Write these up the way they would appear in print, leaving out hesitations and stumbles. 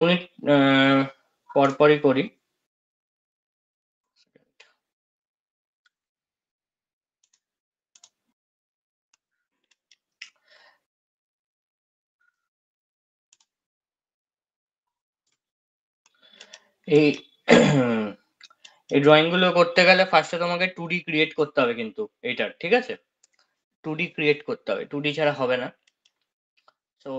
Minute পরপরই করি। এই এই ড্রয়িং গুলো করতে গেলে ফার্স্টে তোমাকে 2D ক্রিয়েট করতে হবে, কিন্তু এইটার ঠিক আছে, 2D ক্রিয়েট করতে হবে, 2D ছাড়া হবে না। তো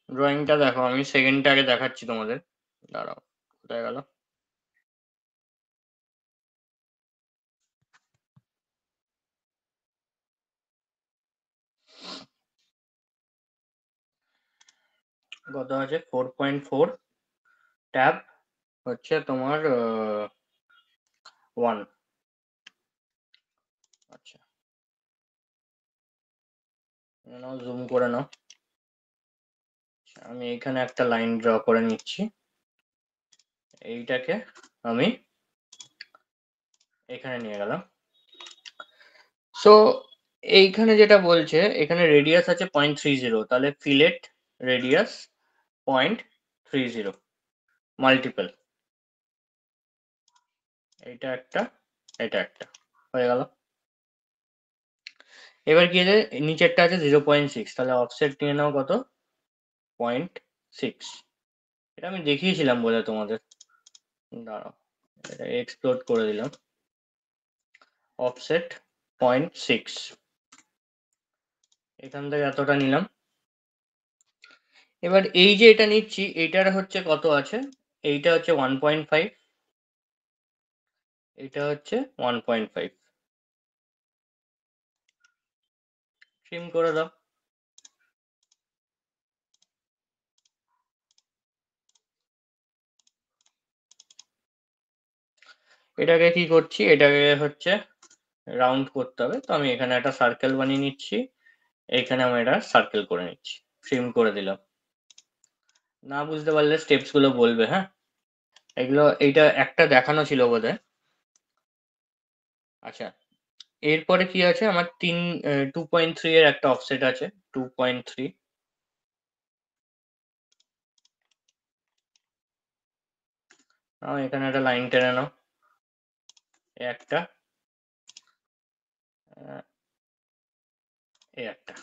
ড্রয়িংটা দেখো, আমি সেকেন্ডটা আগে দেখাচ্ছি তোমাদের, দাঁড়াও, কোথায় গেল? কত আছে? 4.4 ট্যাব হচ্ছে তোমার 1। আচ্ছা, নাও জুম করে নাও। আমি এখানে একটা লাইন ড্র করে নিচ্ছি, এইটাকে আমি এখানে নিয়ে গেলাম। সো এইখানে যেটা বলছে, এখানে রেডিয়াস আছে 0.30, তাহলে ফিলেট রেডিয়াস 0.30 মাল্টিপল, এটা একটা, এটা একটা, হয়ে গেল। এবার কি আছে, নিচেরটা আছে 0.6, তাহলে অফসেট নিয়ে নাও কত? 0.6। এটা আমি দেখিয়েছিলাম বলে তোমাদের, দাঁড়াও, এটা এক্সপ্লোর করে দিলাম। অফসেট 0.6, এখান থেকে এতটা নিলাম। এবার এই যে এটা নিচ্ছি, এটার হচ্ছে কত আছে, এইটা হচ্ছে 1.5, এটা হচ্ছে 1.5, ট্রিম করে দাও। এটাকে কি করছি, এটাকে হচ্ছে রাউন্ড করতে হবে, তো আমি এখানে একটা সার্কেল বানিয়ে নিচ্ছি, এখানে আমি এটা সার্কেল করে নিচ্ছি, ট্রিম করে দিলাম। না বুঝতে পারলে স্টেপস গুলো বলবে, হ্যাঁ, এগুলো, এইটা একটা দেখানো ছিল বোধহয়। আচ্ছা, এরপরে কি আছে আমার, 2.3 এর একটা অফসেট আছে, 2.3। এখানে একটা লাইন টেনে নাও, একটা, এই একটা।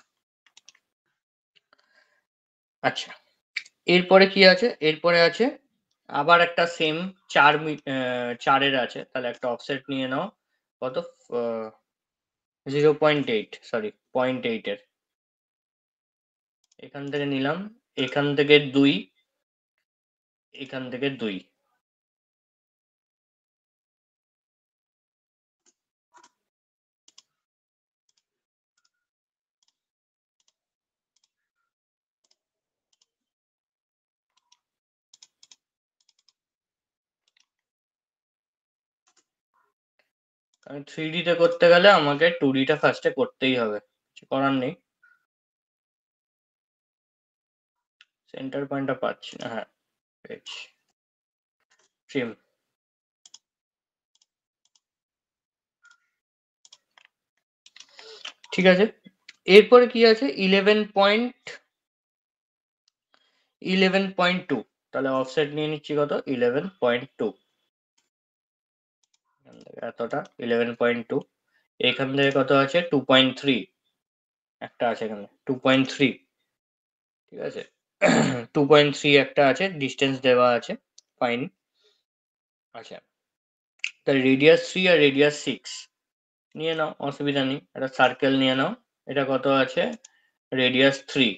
আচ্ছা, এরপরে কি আছে, এরপরে আছে আবার একটা সেম 4 আছে, তাহলে একটা অফসেট নিয়ে নাও, কত? 0.8, সরি 0.8 এর, এখান থেকে নিলাম, এখান থেকে 2, এখান থেকে 2। আমি 3D তে করতে গেলে আমাকে 2D টা ফার্স্টে করতেই হবে, কিছু করার নেই। সেন্টার পয়েন্টটা পাচ্ছি না, হ্যাঁ পেয়েছি, ট্রিম। ঠিক আছে, এরপরে কি আছে, 11.2, তাহলে অফসেট নিয়ে নিচ্ছি কত? 11.2, এতটা 11.2। এখান থেকে কত আছে? 2.3, একটা আছে এখানে 2.3, ঠিক আছে। 2.3 একটা আছে, ডিস্টেন্স দেওয়া আছে, ফাইন। আচ্ছা, তাহলে রেডিয়াস 3 আর রেডিয়াস 6 নিয়ে নাও, অসুবিধা নেই, একটা সার্কেল নিয়ে নাও, এটা কত আছে? রেডিয়াস 3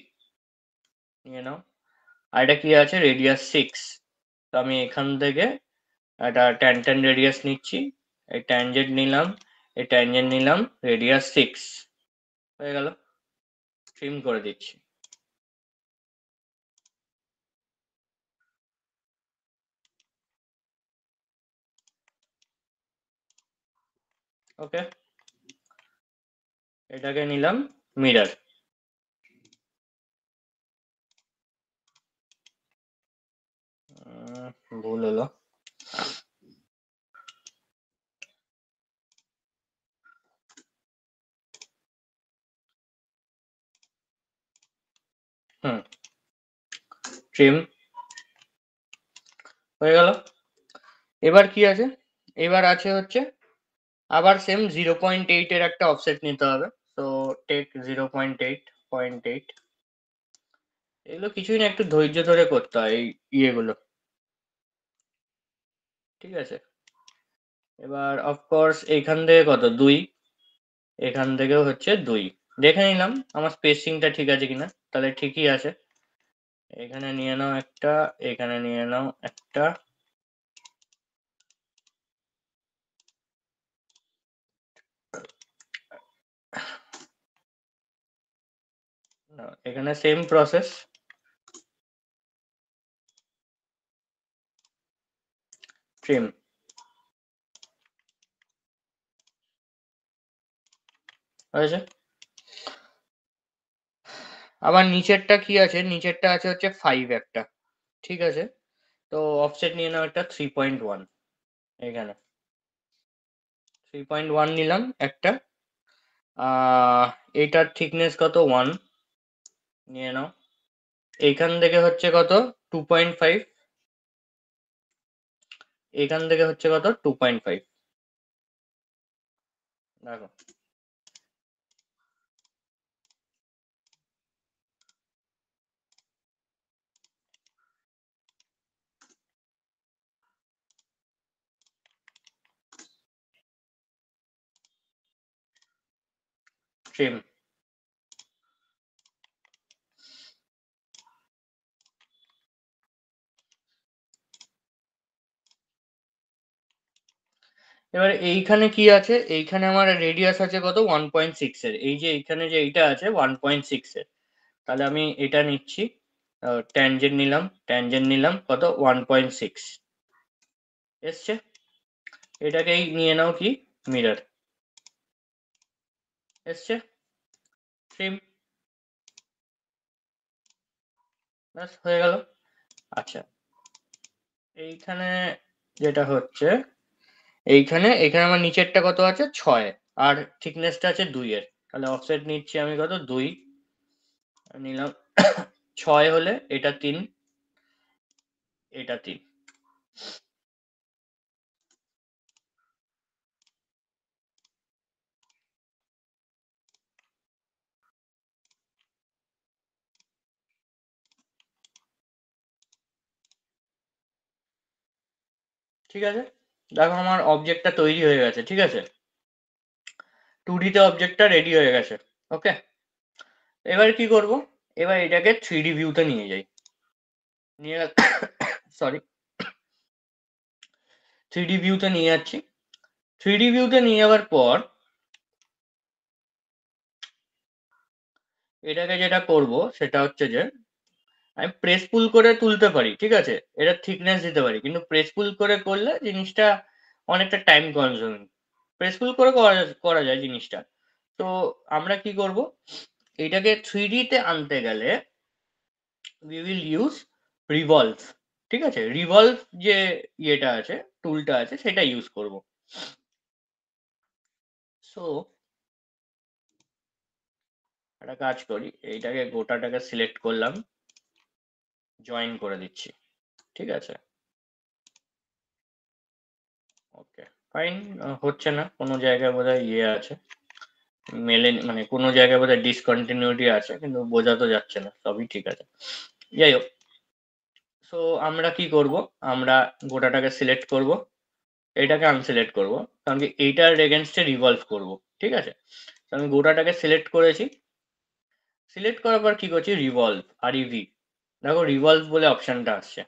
নিয়ে নাও, আর এটা কি আছে? রেডিয়াস 6। তো আমি এখান থেকে একটা ট্যানজেন্ট রেডিয়াস নিচ্ছি, এই ট্যানজেন্ট নিলাম, এই ট্যানজেন্ট নিলাম, রেডিয়াস 6, হয়ে গেল, ট্রিম করে দিচ্ছি। ওকে, এটাকে নিলাম মিরর। ভুল হলো, ট্রিম হয়ে গেল। এবার কি আছে, এবার আছে হচ্ছে আবার সেম 0.8 এর একটা অফসেট নিতে হবে। তো টেক 0.8. এগুলো কিছুই না, একটু ধৈর্য ধরে করতে হয় এই ইয়েগুলো, ঠিক আছে। এবার অফকোর্স এইখান থেকে কত 2, এখান থেকেও হচ্ছে 2। দেখে নিলাম আমার স্পেসিংটা ঠিক আছে কিনা, তাহলে ঠিকই আছে। এখানে নিয়ে নাও একটা, এখানে নিয়ে নাও একটা, এখানে সেম প্রসেস, ট্রিম হয়েছে। আবার নিচেরটা কি আছে, নিচেরটা আছে হচ্ছে 5 একটা, ঠিক আছে। তো অফসেট নিয়ে নাও একটা 3.1, এখানে 3.1 নিলাম একটা। এইটার থিকনেস কত 1 নিয়ে নাও। এইখান থেকে হচ্ছে কত 2.5, এখান থেকে হচ্ছে কত 2.5, দেখো। ট্রিম এবার এইখানে কি আছে, এইখানে আমার রেডিয়াস আছে কত 1.6 এর, এই যে এইখানে যে এইটা আছে 1.6 এর, তাহলে আমি এটা নিচ্ছি, ট্যানজেন্ট নিলাম কত 1.6 এসছে। এটাকেই নিয়ে নাও কি মিরর, এসছে। ট্রিম ব্যাস হয়ে গেল। আচ্ছা, এইখানে যেটা হচ্ছে, এইখানে এখানে আমার নিচেরটা কত আছে 6 আর থিকনেসটা আছে 2 এর, তাহলে অফসেট নিচ্ছি আমি কত 2 নিলাম। 6 হলে এটা 3, এটা 3, ঠিক আছে। দেখো আমার অবজেক্টটা তৈরি হয়ে গেছে, ঠিক আছে। 2D তে অবজেক্টটা রেডি হয়ে গেছে, ওকে। এবার কি করব, এবার এটাকে 3D ভিউতে নিয়ে যাই, নিয়ে সরি 3D ভিউতে নিয়ে যাচ্ছি। 3D ভিউতে নিয়ে যাওয়ার পর এটাকে যেটা করব সেটা হচ্ছে যে আমি প্রেস পুল করে তুলতে পারি, ঠিক আছে, এটা থিকনেস দিতে পারি, কিন্তু প্রেস পুল করে করলে জিনিসটা অনেকটা টাইম কনজিউমিং। প্রেস পুল করে করা যায় জিনিসটা। তো আমরা কি করব, এটাকে 3D তে আনতে গেলে উই উইল ইউজ রিভলভ, ঠিক আছে। রিভলভ যে ইয়েটা আছে, টুলটা আছে, সেটা ইউজ করব। সো একটা কাজ করি, এইটাকে গোটাটাকে সিলেক্ট করলাম, জয়েন করে দিচ্ছি, ঠিক আছে। Okay fine. হচ্ছে না, কোনো জায়গায় বোধহয় ইয়ে আছে, মেলে মানে কোনো জায়গায় বোধহয় ডিসকন্টিনিউটি আছে, কিন্তু বোঝা তো যাচ্ছে না, সবই ঠিক আছে। যাই হোক, সো আমরা কি করব, আমরা গোটাটাকে সিলেক্ট করব, এটাকে আনসিলেক্ট করব, কারণ কি এইটার এগেনস্টে রিভলভ করব, ঠিক আছে। তো আমি গোটাটাকে সিলেক্ট করেছি, সিলেক্ট করার পর কি করছি, রিভলভ, REV, দেখো রিভলভ বলে অপশনটা আসছে।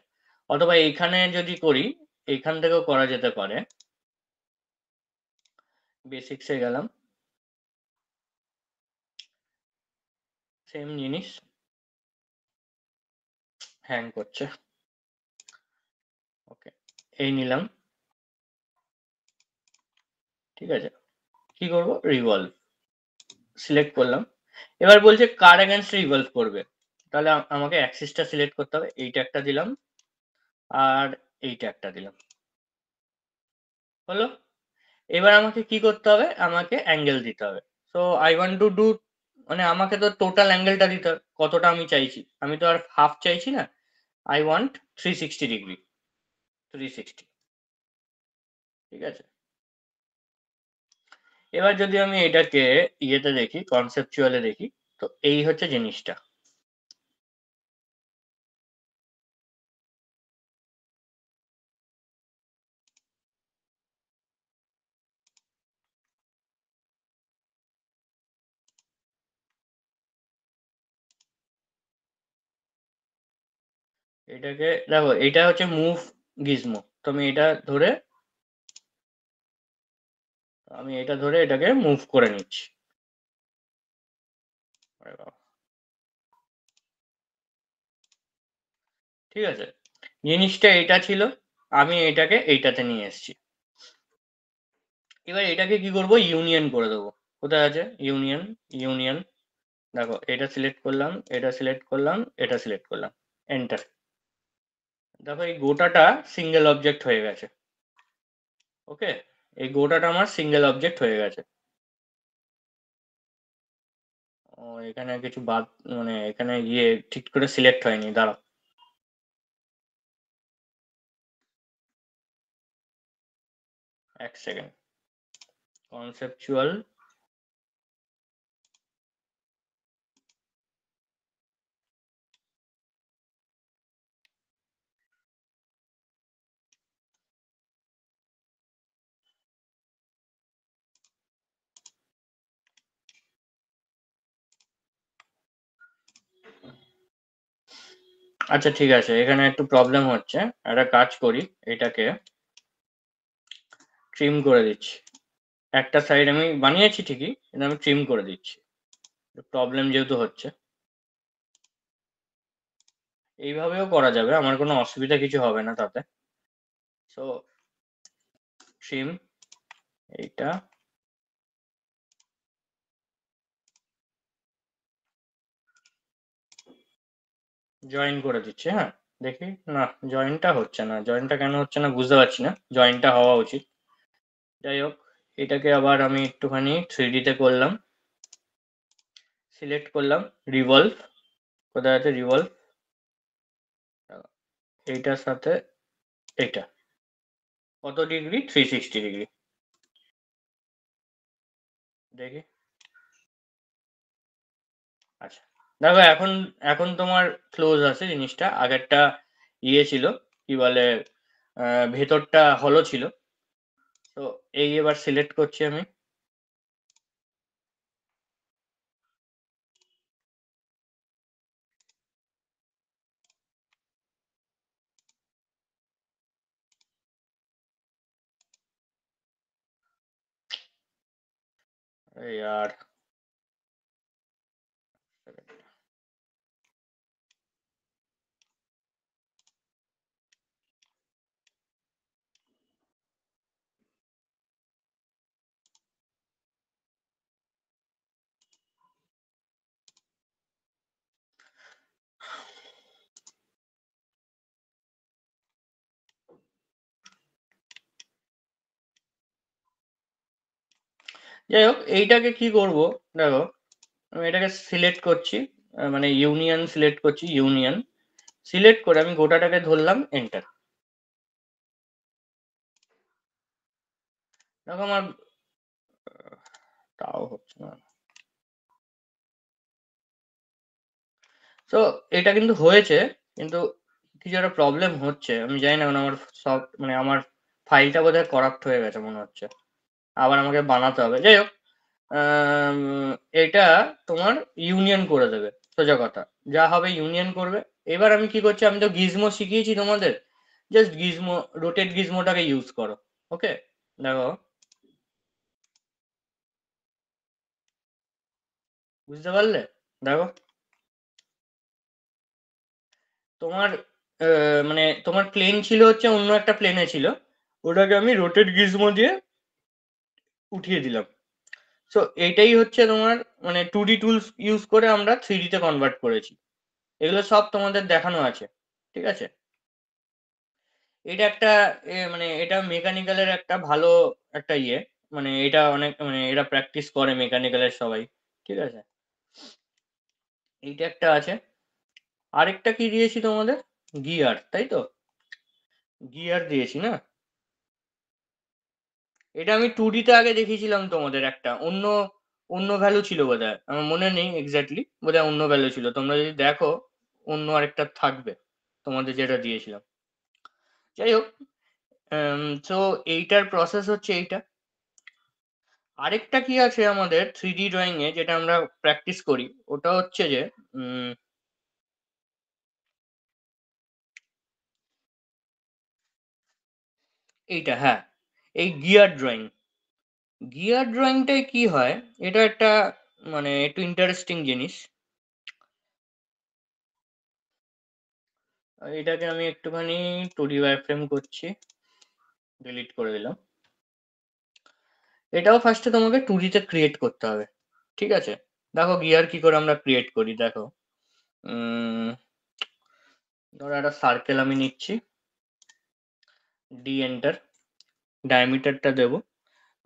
অথবা এইখানে যদি করি, এইখান থেকেও করা যেতে পারে। বেসিক্সে গেলাম, সেম জিনিস, হ্যাং করছে, ওকে এই নিলাম, ঠিক আছে। কি করব, রিভলভ সিলেক্ট করলাম। এবার বলছে কার এগেনস্টে রিভলভ করবে, তাহলে আমাকে অ্যাক্সিসটা সিলেক্ট করতে হবে, এইটা একটা দিলাম আর এইটা একটা দিলাম, হলো। এবার আমাকে কি করতে হবে, আমাকে অ্যাঙ্গেল দিতে হবে। So I want to do, মানে আমাকে তো টোটাল অ্যাঙ্গেলটা দিতে হবে। কতটা আমি চাইছি, আমি তো আর হাফ চাইছি না, আই ওয়ান্ট 360 ডিগ্রি, 360, ঠিক আছে। এবার যদি আমি এটাকে ইয়েতে দেখি, কনসেপচুয়ালে দেখি, তো এই হচ্ছে জিনিসটা। এটাকে দেখো, এটা হচ্ছে মুভ গিজমো, তো আমি এটা ধরে এটাকে মুভ করে নিচ্ছি। আরে বাবা, ঠিক আছে, জিনিসটা এটা ছিল, আমি এটাকে এইটাতে নিয়ে এসেছি। এবার এটাকে কি করব, ইউনিয়ন করে দেবো। কোথায় আছে ইউনিয়ন? ইউনিয়ন, দেখো এটা সিলেক্ট করলাম, এটা সিলেক্ট করলাম, এটা সিলেক্ট করলাম, এন্টার। দেখো এই গোটাটা সিঙ্গেল অবজেক্ট হয়ে গেছে। ওকে, এই গোটাটা আমার সিঙ্গেল অবজেক্ট হয়ে গেছে। ও, এখানে কিছু বাদ, মানে এখানে গিয়ে ঠিক করে সিলেক্ট হয়নি, দাঁড়াও। এক সেকেন্ড, কনসেপচুয়াল, আচ্ছা ঠিক আছে, এখানে একটু প্রবলেম হচ্ছে, একটা কাজ করি, এটাকে ট্রিম করে দিচ্ছি। একটা সাইড আমি বানিয়েছি ঠিকই, কিন্তু আমি ট্রিম করে দিচ্ছি, প্রবলেম যেহেতু হচ্ছে। এইভাবেও করা যাবে, আমার কোনো অসুবিধা কিছু হবে না তাতে। সো ট্রিম, এইটা জয়েন করে দিচ্ছি। হ্যাঁ, দেখি, না জয়েনটা হচ্ছে না, জয়েনটা কেন হচ্ছে না বুঝতে পারছি না, জয়েনটা হওয়া উচিত। যাই হোক, এটাকে আবার আমি একটুখানি 3D তে করলাম, সিলেক্ট করলাম, রিভলভ, কোথায় আছে রিভলভ, এইটার সাথে এইটা কত ডিগ্রি, 360 ডিগ্রি, দেখি। আচ্ছা, দেখো এখন, এখন তোমার ক্লোজ আছে জিনিসটা, আগেরটা ইয়ে ছিল, কি বলে, ভেতরটা হলো ছিল। তো এই এবার সিলেক্ট করছি আমি, এই আর যাই হোক, এইটাকে কি করব, দেখো আমি এটাকে সিলেক্ট করছি, মানে ইউনিয়ন সিলেক্ট করছি, ইউনিয়ন সিলেক্ট করে আমি গোটাটাকে ধরলাম, এন্টার। দেখো আমার তাও হচ্ছে না। তো এটা কিন্তু হয়েছে, কিন্তু কিছু একটা প্রবলেম হচ্ছে, আমি জানি না, মানে আমার সব, মানে আমার ফাইলটা বোধহয় করাপ্ট হয়ে গেছে মনে হচ্ছে, আবার আমাকে বানাতে হবে। যাই হোক, আম, এটা তোমার ইউনিয়ন করে দেবে, সোজা কথা, যা হবে ইউনিয়ন করবে। এবার আমি কি করছি, আমি তো গিজমো শিখিয়েছি তোমাদের, জাস্ট গিজমো, রোটেট গিজমোটাকে ইউজ করো। ওকে, দেখো, বুঝতে পারলে? দেখো তোমার, মানে তোমার প্লেন ছিল হচ্ছে অন্য একটা প্লেনে ছিল, ওটাকে আমি রোটেট গিজমো দিয়ে উঠিয়ে দিলাম। সো এইটাই হচ্ছে তোমার, মানে 2D টুলস ইউজ করে আমরা 3D তে কনভার্ট করেছি, এগুলো সব তোমাদের দেখানো আছে, ঠিক আছে। এটা একটা মানে এটা মেকানিক্যালের একটা ভালো একটা ইয়ে, মানে এটা অনেক, মানে এরা প্র্যাকটিস করে মেকানিক্যালের সবাই, ঠিক আছে। এইটা একটা আছে, আরেকটা কি দিয়েছি তোমাদের, গিয়ার, তাই তো, গিয়ার দিয়েছি না। এটা আমি 2D তে আগে দেখিয়েছিলাম তোমাদের, একটা অন্য অন্য ভ্যালু ছিল বোধহয়, আমার মনে নেই এক্স্যাক্টলি, বোধহয় অন্য ভ্যালু ছিল, তোমরা যদি দেখো অন্য আরেকটা থাকবে তোমাদের যেটা দিয়েছিলাম। যাই হোক, তো এইটার প্রসেস হচ্ছে এইটা। আরেকটা কি আছে আমাদের 3D ড্রয়িং এ যেটা আমরা প্র্যাকটিস করি, ওটা হচ্ছে যে এইটা, হ্যাঁ, এই গিয়ার ড্রয়িং। গিয়ার ড্রয়িংটায় কি হয়, এটা একটা মানে একটু ইন্টারেস্টিং জিনিস। এটাকে আমি একটুখানি 2D ওয়্যারফ্রেম করছি, ডিলিট করে দিলাম। এটাও ফার্স্টে তোমাকে 2D তে ক্রিয়েট করতে হবে, ঠিক আছে। দেখো গিয়ার কি করে আমরা ক্রিয়েট করি, দেখো ধরো একটা সার্কেল আমি নিচ্ছি, ডি এন্টার, ডায়ামিটারটা দেবো,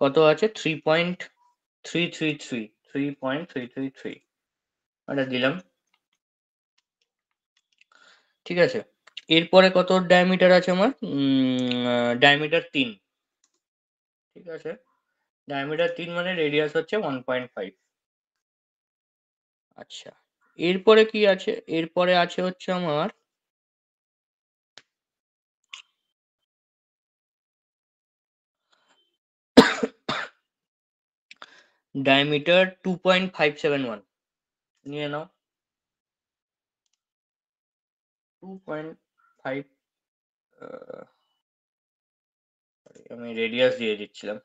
কত আছে 3.333, 3.333, এটা দিলাম, ঠিক আছে। এরপরে কত ডায়ামিটার আছে আমার, ডায়ামিটার 3, ঠিক আছে। ডায়ামিটার 3 মানে রেডিয়াস হচ্ছে 1.5। আচ্ছা, এরপরে কি আছে, এরপরে আছে হচ্ছে আমার ডায়ামিটার 2.571, নিয়ে নাও 2.5, আমি রেডিয়াস দিয়ে দিচ্ছিলাম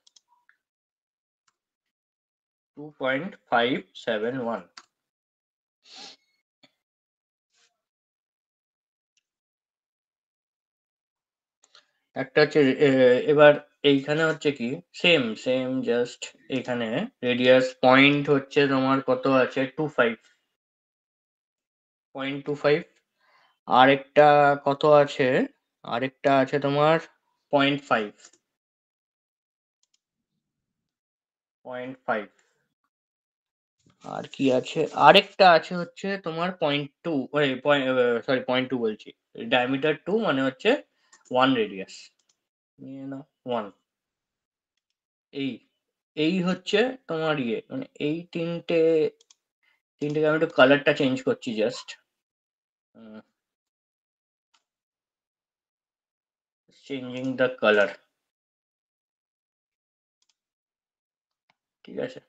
2.571। একটা হচ্ছে এবার এইখানে হচ্ছে কি, সেম সেম জাস্ট এখানে রেডিয়াস পয়েন্ট হচ্ছে তোমার কত আছে 0.25, আরেকটা কত আছে, আরেকটা আছে তোমার 0.5, আর কি আছে, আরেকটা আছে হচ্ছে তোমার 0.2, সরি 0.2 বলছি, ডায়ামিটার 2 মানে হচ্ছে 1 রেডিয়াস, নিয়ে নাও 1। এই এই হচ্ছে তোমার ইয়ে, মানে এই তিনটেকে আমি একটু কালারটা চেঞ্জ করছি জাস্ট, চেঞ্জিং দ্য কালার, ঠিক আছে।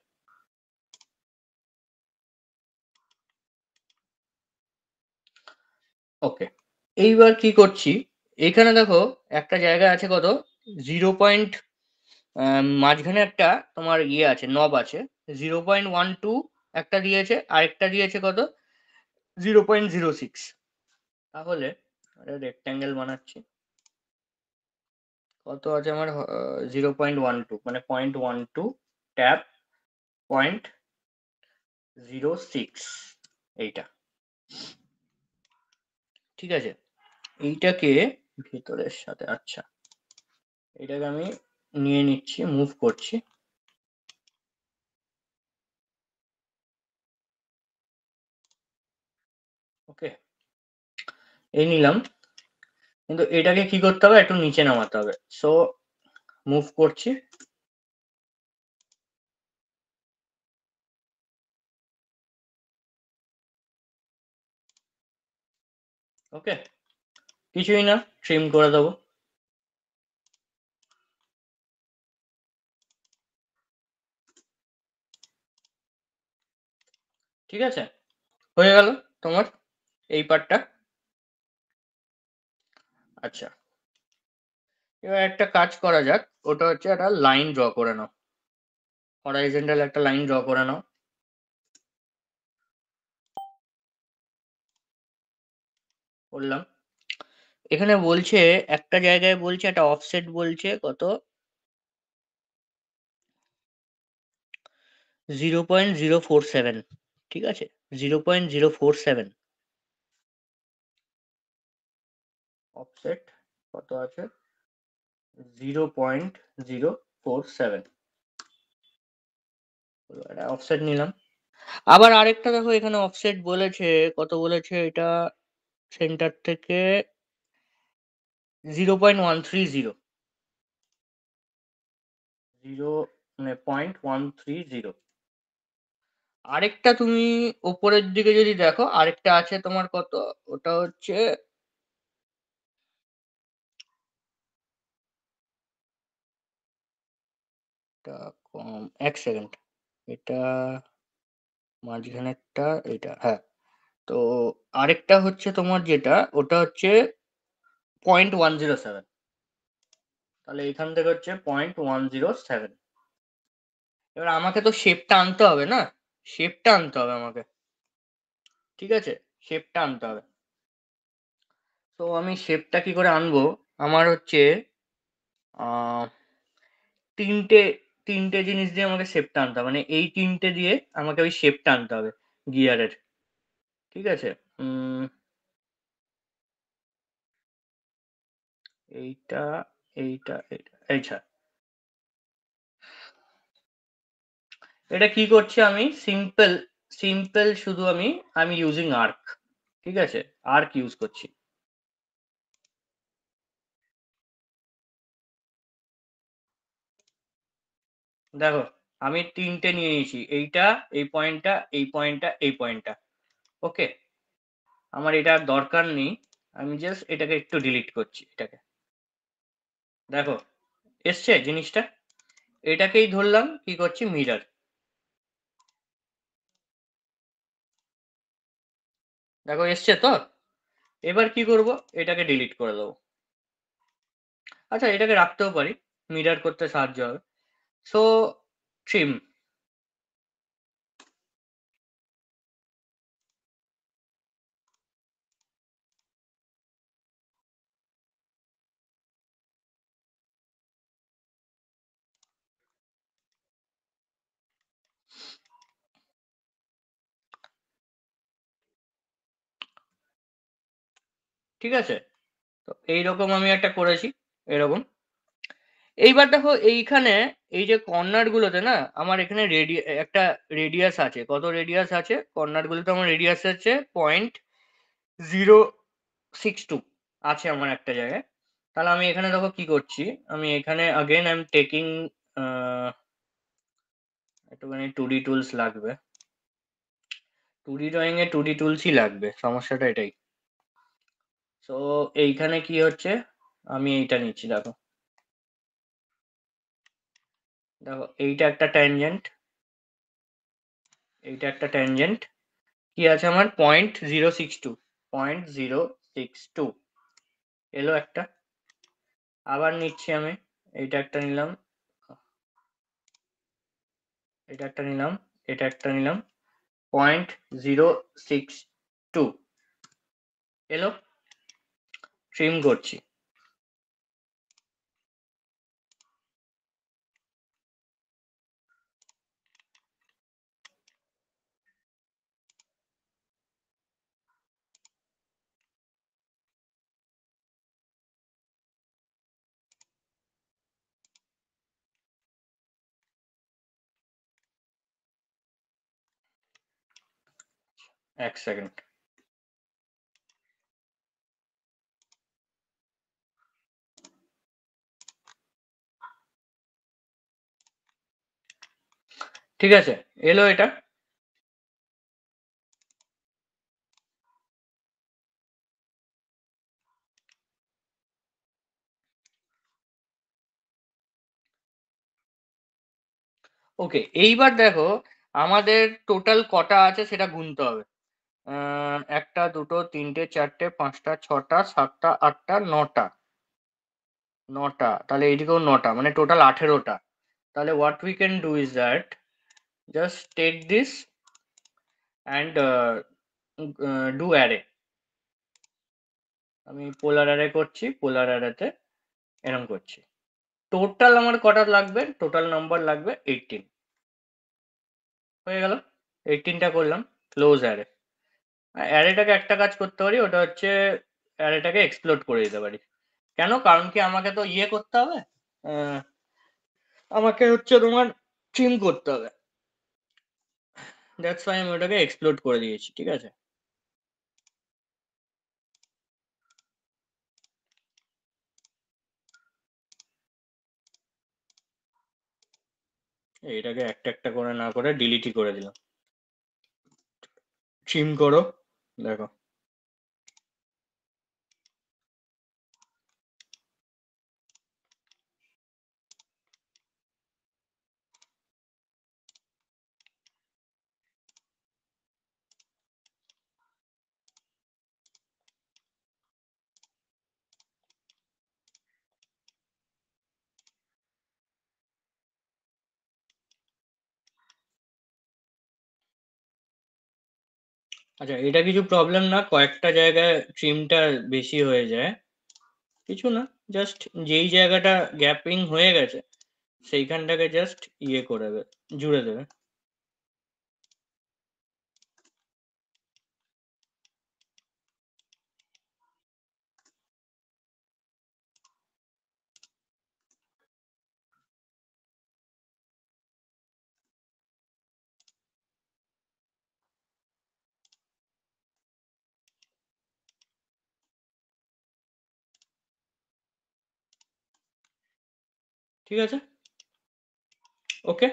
ওকে, এইবার কি করছি, এইখানে দেখো একটা জায়গা আছে কত 0. মাঝখানে একটা তোমার ইয়ে আছে, নব আছে 0.12, একটা দিয়েছে, আরেকটা দিয়েছে কত 0.06। তাহলে রেক্ট্যাঙ্গেল বানাচ্ছি, কত আছে আমার 0.12 মানে 0.12 ট্যাপ 0.06, এইটা, ঠিক আছে। এইটাকে ভেতরের সাথে, আচ্ছা, এটাকে আমি নিয়ে নিচ্ছি, মুভ করছি, ওকে, এই নিলাম। কিন্তু এটাকে কি করতে হবে, একটু নিচে নামাতে হবে, সো মুভ করছি, ওকে, কিছুই না, ট্রিম করে দেবো, ঠিক আছে, হয়ে গেল তোমার এই পার্টটা। আচ্ছা, এবার একটা কাজ করা যাক, ওটা হচ্ছে একটা লাইন ড্র করে নাও, হরাইজন্টাল একটা লাইন ড্র করে নাও, বললাম। এখানে বলছে একটা জায়গায় বলছে একটা অফসেট বলছে কত 0.047, ঠিক আছে, 0.047 অফসেট কত আছে 0.047, একটা অফসেট নিলাম। আবার আরেকটা দেখো এখানে অফসেট বলেছে, কত বলেছে এটা, সেন্টার থেকে 0.130, মানে 0.130। আরেকটা তুমি ওপরের দিকে যদি দেখো, আরেকটা আছে তোমার কত, ওটা হচ্ছে এটা কম, 1 সেকেন্ড, এটা মাঝখানেরটা, এটা হ্যাঁ। তো আরেকটা হচ্ছে তোমার যেটা, ওটা হচ্ছে 0.107। তাহলে এখান থেকে হচ্ছে 0.107। এবার আমাকে তো শেপটা আনতে হবে না, শেপটা আনতে হবে আমাকে, ঠিক আছে, শেপটা আনতে হবে। তো আমি শেপটা কি করে আনবো, আমার হচ্ছে আহ তিনটে তিনটে জিনিস দিয়ে আমাকে শেপটা আনতে হবে, মানে এই তিনটে দিয়ে আমাকে ওই শেপটা আনতে হবে গিয়ারের, ঠিক আছে। উম এইটা, এইটা এইটা, এটা কি করছি আমি, সিম্পল সিম্পল শুধু আমি ইউজিং আর্ক, ঠিক আছে, আর্ক ইউজ করছি। দেখো আমি তিনটে নিয়ে নিয়েছি, এইটা, এই পয়েন্টটা, এই পয়েন্টটা, এই পয়েন্টটা, ওকে। আমার এটা আর দরকার নেই, আমি জাস্ট এটাকে একটু ডিলিট করছি, এটাকে। দেখো এসছে জিনিসটা, এটাকেই ধরলাম কি করছি, মিরর। দেখো এসছে তো, এবার কি করব, এটাকে ডিলিট করে দেবো। আচ্ছা এটাকে রাখতেও পারি, মিরর করতে সাহায্য হবে। সো ট্রিম, ঠিক আছে। তো এইরকম আমি একটা করেছি, এরকম। এইবার দেখো এইখানে, এই যে কর্নার গুলোতে না, আমার এখানে একটা রেডিয়াস আছে, কত রেডিয়াস আছে কর্নার গুলোতে, আমার রেডিয়াস আছে 0.062 আছে আমার একটা জায়গায়। তাহলে আমি এখানে দেখো কি করছি, আমি এখানে আগেন আই এম টেকিং, একটুখানি 2D টুলস লাগবে, 2D ড্রয়িং এ 2D টুলসই লাগবে, সমস্যাটা এটাই। তো এইখানে কি হচ্ছে, আমি এইটা নিচ্ছি, দেখো দেখো এইটা একটা ট্যানজেন্ট, এইটা একটা ট্যানজেন্ট, কি আছে আমার 0.062, 0.062 এলো একটা। আবার নিচ্ছি আমি, এইটা একটা নিলাম, এটা একটা নিলাম, এটা একটা নিলাম, 0.062 এলো। ট্রিম করছি, 1 সেকেন্ড। ঠিক আছে, এলো এটা। ওকে, এইবার দেখো আমাদের টোটাল কটা আছে সেটা গুনতে হবে। একটা, দুটো, তিনটে, চারটে, পাঁচটা, ছটা, সাতটা, আটটা, নটা, নটা, তাহলে এইদিকেও নটা, মানে টোটাল 18টা। তাহলে what we can do is that, just take this and do array. আমি পোলার অ্যারে করছি, পোলার অ্যারেতে এরকম করছি। টোটাল আমার কটা লাগবে, টোটাল নাম্বার লাগবে 18। হয়ে গেল, 18টা করলাম, ক্লোজ অ্যারে। অ্যারেটাকে একটা কাজ করতে পারি, ওটা হচ্ছে অ্যারেটাকে এক্সপ্লোড করে দিতে পারি। কেন, কারণ কি আমাকে তো ইয়ে করতে হবে, আমাকে হচ্ছে তোমার ট্রিম করতে হবে। দ্যাটস ওয়াই আমি ওটাকে এক্সপ্লোড করে দিয়েছি, ঠিক আছে? এটাকে একটা একটা করে না করে ডিলিটই করে দিলাম। ট্রিম করো, দেখো। আচ্ছা, এটা কিছু প্রবলেম না, কয়েকটা জায়গায় ট্রিমটা বেশি হয়ে যায়, কিছু না, জাস্ট যেই জায়গাটা গ্যাপিং হয়ে গেছে সেইখানটাকে জাস্ট ইয়ে করে দেবে, জুড়ে দেবে। ঠিক আছে, ওকে।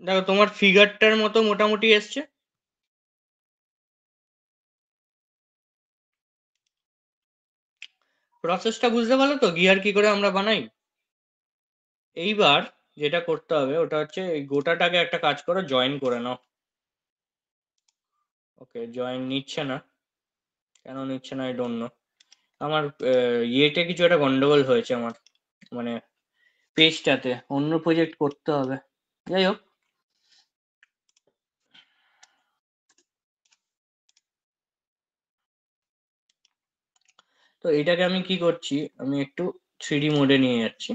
দেখো তোমার ফিগারটার মতো মোটামুটি এসছে। প্রসেসটা বুঝতে পারলো তো, গিয়ার কি করে আমরা বানাই? এইবার যেটা করতে হবে ওটা হচ্ছে এই গোটাটাকে একটা কাজ করো, জয়েন করে নাও। ওকে, জয়েন নিচ্ছে না, কেন নিচ্ছে না আই ডোন্ট নো। আমার ইয়েতে কিছু একটা গন্ডগোল হয়েছে আমার, মানে পেজটাতে অন্য প্রজেক্ট করতে হবে। যাই হোক, তো এটাকে আমি কি করছি, আমি একটু 3D মোডে নিয়ে যাচ্ছি,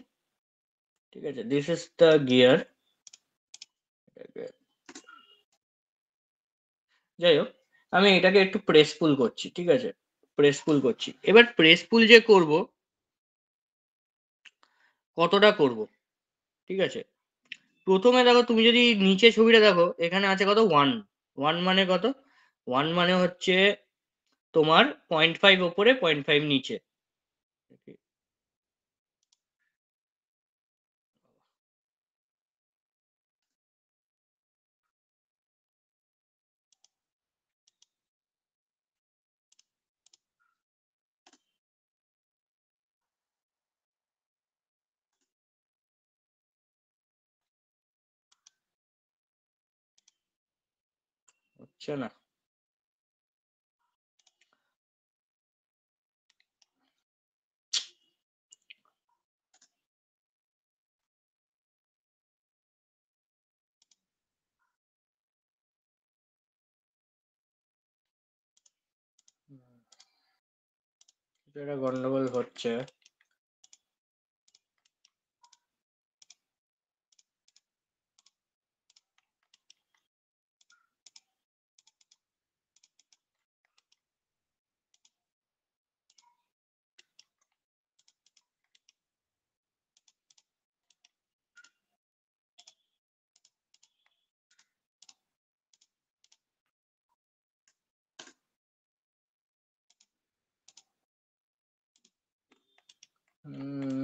ঠিক আছে? This is the gear. যাই হোক, আমি এটাকে একটু প্রেস পুল করছি, ঠিক আছে? প্রেস পুল করছি, এবার প্রেস পুল যে করব, কতটা করব, ঠিক আছে? প্রথমে দেখো, তুমি যদি নিচে ছবিটা দেখো, এখানে আছে কত, ওয়ান। ওয়ান মানে কত? ওয়ান মানে হচ্ছে তোমার 0.5 ওপরে, 0.5 নিচে। হচ্ছে না। এটা গন্ডগোল হচ্ছে।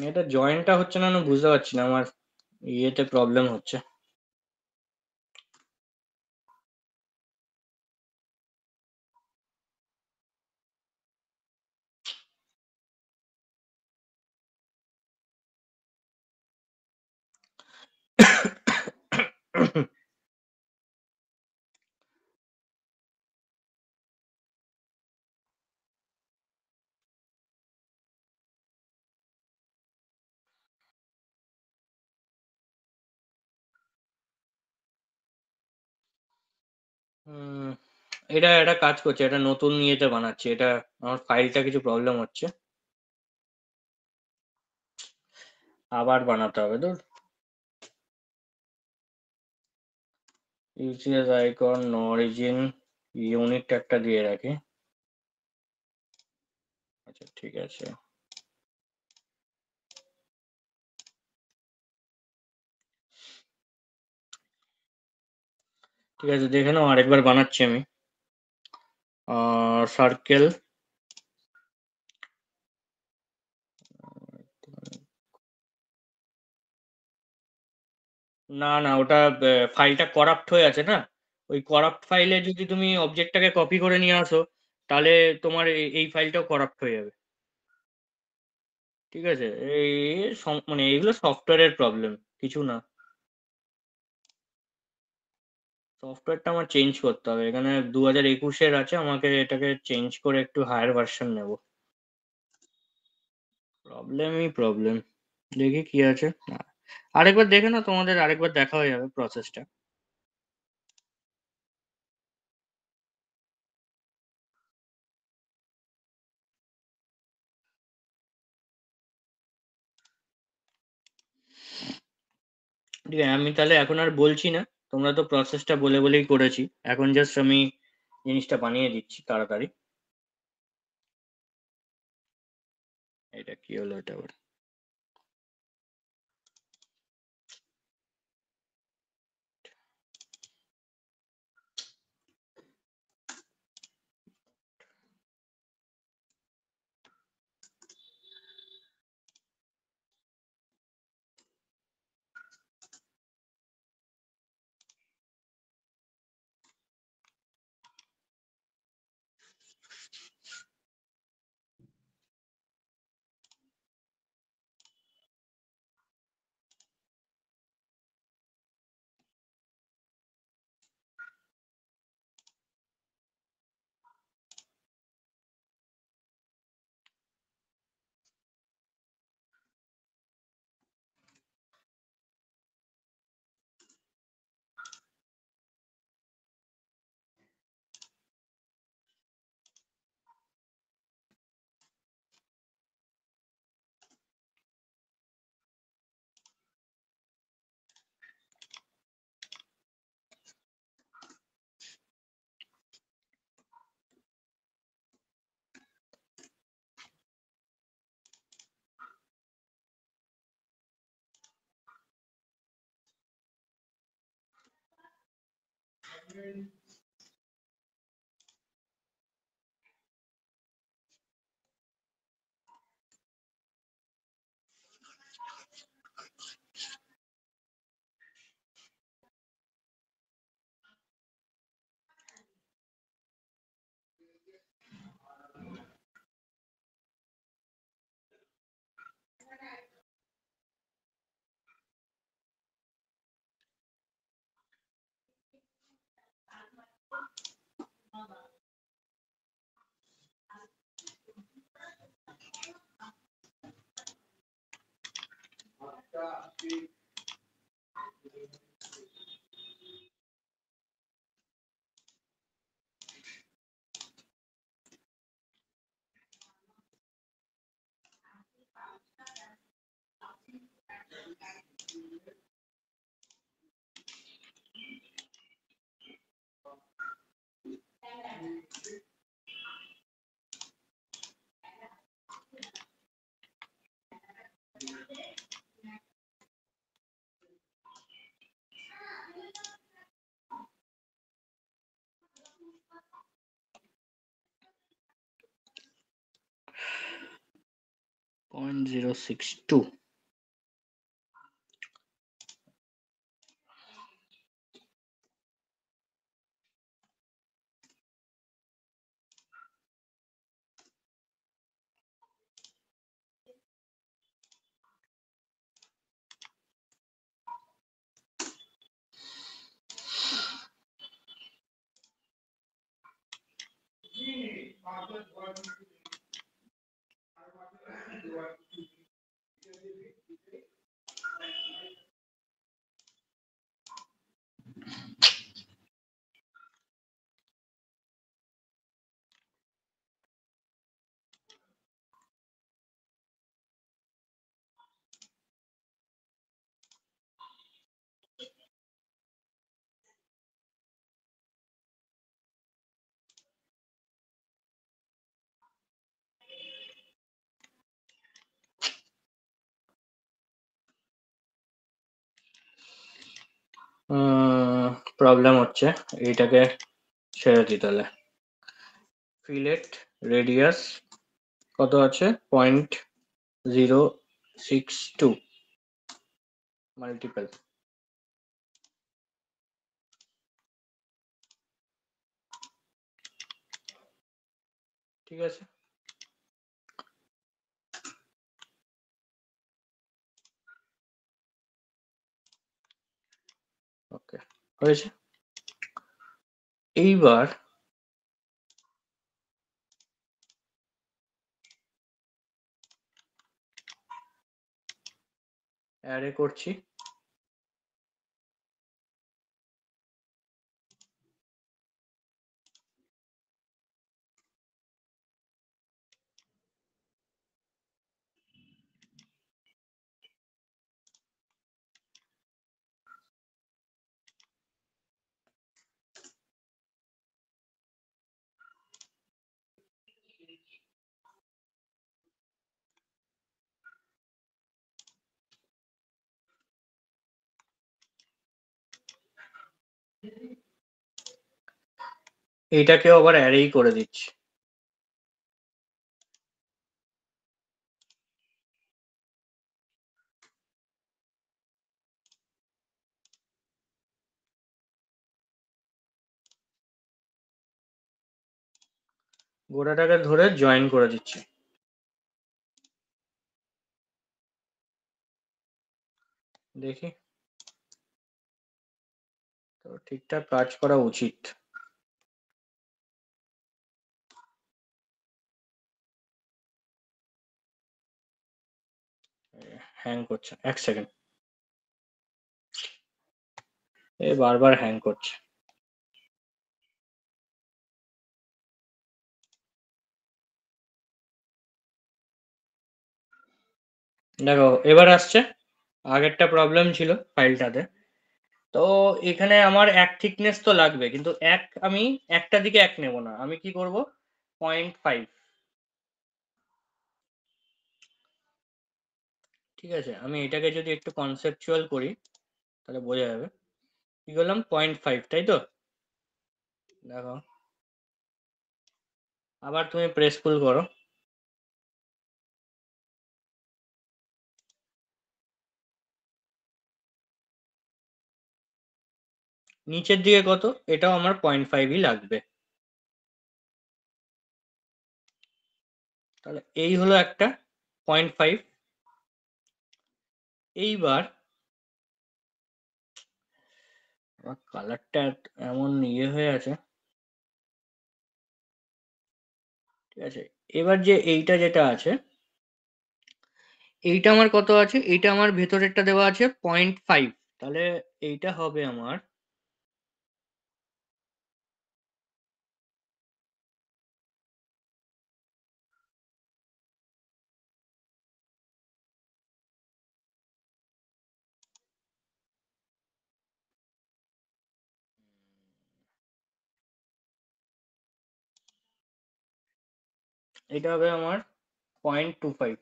এটা জয়েন্টটা হচ্ছে না, আমি বুঝতে পারছি না, আমার ইয়েতে প্রবলেম হচ্ছে। উম, এটা একটা কাজ করছে, এটা নতুন ইয়েতে বানাচ্ছি, এটা আমার ফাইলটা কিছু প্রবলেম হচ্ছে, আবার বানাতে হবে। তো ইউসিএস আইকন অরিজিন ইউনিট একটা দিয়ে রাখি। আচ্ছা, ঠিক আছে। ঠিক আছে, দেখে নাও, আরেকবার বানাচ্ছি আমি। সার্কেল, না না, ওটা ফাইলটা করাপ্ট হয়ে আছে না। ওই করাপ্ট ফাইলে যদি তুমি অবজেক্টটাকে কপি করে নিয়ে আসো, তাহলে তোমার এই ফাইলটাও করাপ্ট হয়ে যাবে। ঠিক আছে, এই মানে এইগুলো সফটওয়্যারের প্রবলেম, কিছু না। সফটওয়্যারটা আমার চেঞ্জ করতে হবে, এখানে 2021-এর আছে, আমাকে এটাকে চেঞ্জ করে একটু হায়ার ভার্সন নেব। প্রবলেমই প্রবলেম। দেখি কি আছে। আরেকবার দেখে না, তোমাদের আরেকবার দেখা হয়ে যাবে প্রসেসটা। ঠিক আছে, আমি তাহলে এখন আর বলছি না, তোমরা তো প্রসেসটা বলে বলেই করেছি, এখন জাস্ট আমি জিনিসটা বানিয়ে দিচ্ছি তাড়াতাড়ি। এটা কি হলো এটা আবার? পয়েন্ট 062। প্রবলেম হচ্ছে, এইটাকে ছেড়ে দিই তাহলে। ফিলেট রেডিয়াস কত আছে? 0.062 মাল্টিপল। ঠিক আছে, ওকে, হয়েছে। এইবার অ্যারে করছি। এইটাকেও আবার অ্যারেই করে দিচ্ছি। গোটাটাকে ধরে জয়েন করে দিচ্ছি। দেখি তো ঠিকঠাক কাজ করা উচিত। হ্যাং করছে, এক সেকেন্ড, বারবার হ্যাং করছে। দেখো এবার আসছে। আগেরটা প্রবলেম ছিল ফাইলটাতে। তো এখানে আমার এক থিকনেস তো লাগবে, কিন্তু আমি একটা দিকে এক নেব না, আমি কি করব, 0.5। ঠিক আছে, আমি এটাকে যদি একটু কনসেপচুয়াল করি তাহলে বোঝা যাবে। কি করলাম, 0.5, তাই তো? দেখো, আবার তুমি প্রেস পুল করো। নিচের দিকে কত? এটাও আমার 0.5ই লাগবে। তাহলে এই হলো একটা 0.5। এইবার আমার কালারটা এমন হয়ে আছে। ঠিক আছে, এবার যে এইটা যেটা আছে, এইটা আমার কত আছে? এইটা আমার ভেতরেরটা দেওয়া আছে 0.5। তাহলে এইটা হবে আমার, এটা হবে আমার 0.25।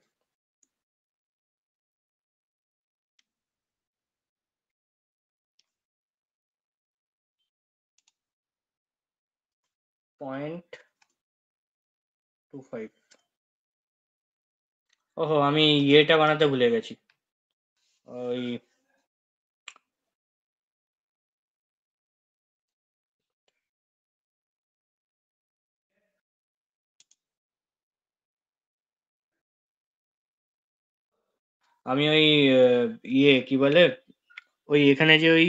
0.25। ওহো, আমি ইয়েটা বানাতে ভুলে গেছি। ওই আমি ওই কি বলে, ওই এখানে যে ওই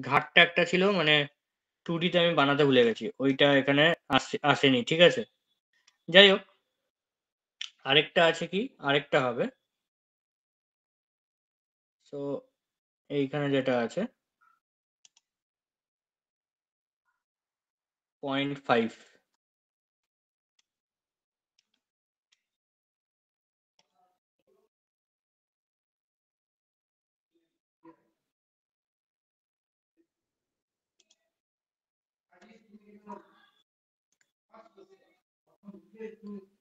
ঘাটটা একটা ছিল, মানে 2D তে আমি বানাতে ভুলে গেছি, ওইটা এখানে আসেনি। ঠিক আছে, যাই হোক, আরেকটা আছে, কি আরেকটা হবে। তো এইখানে যেটা আছে 0.5।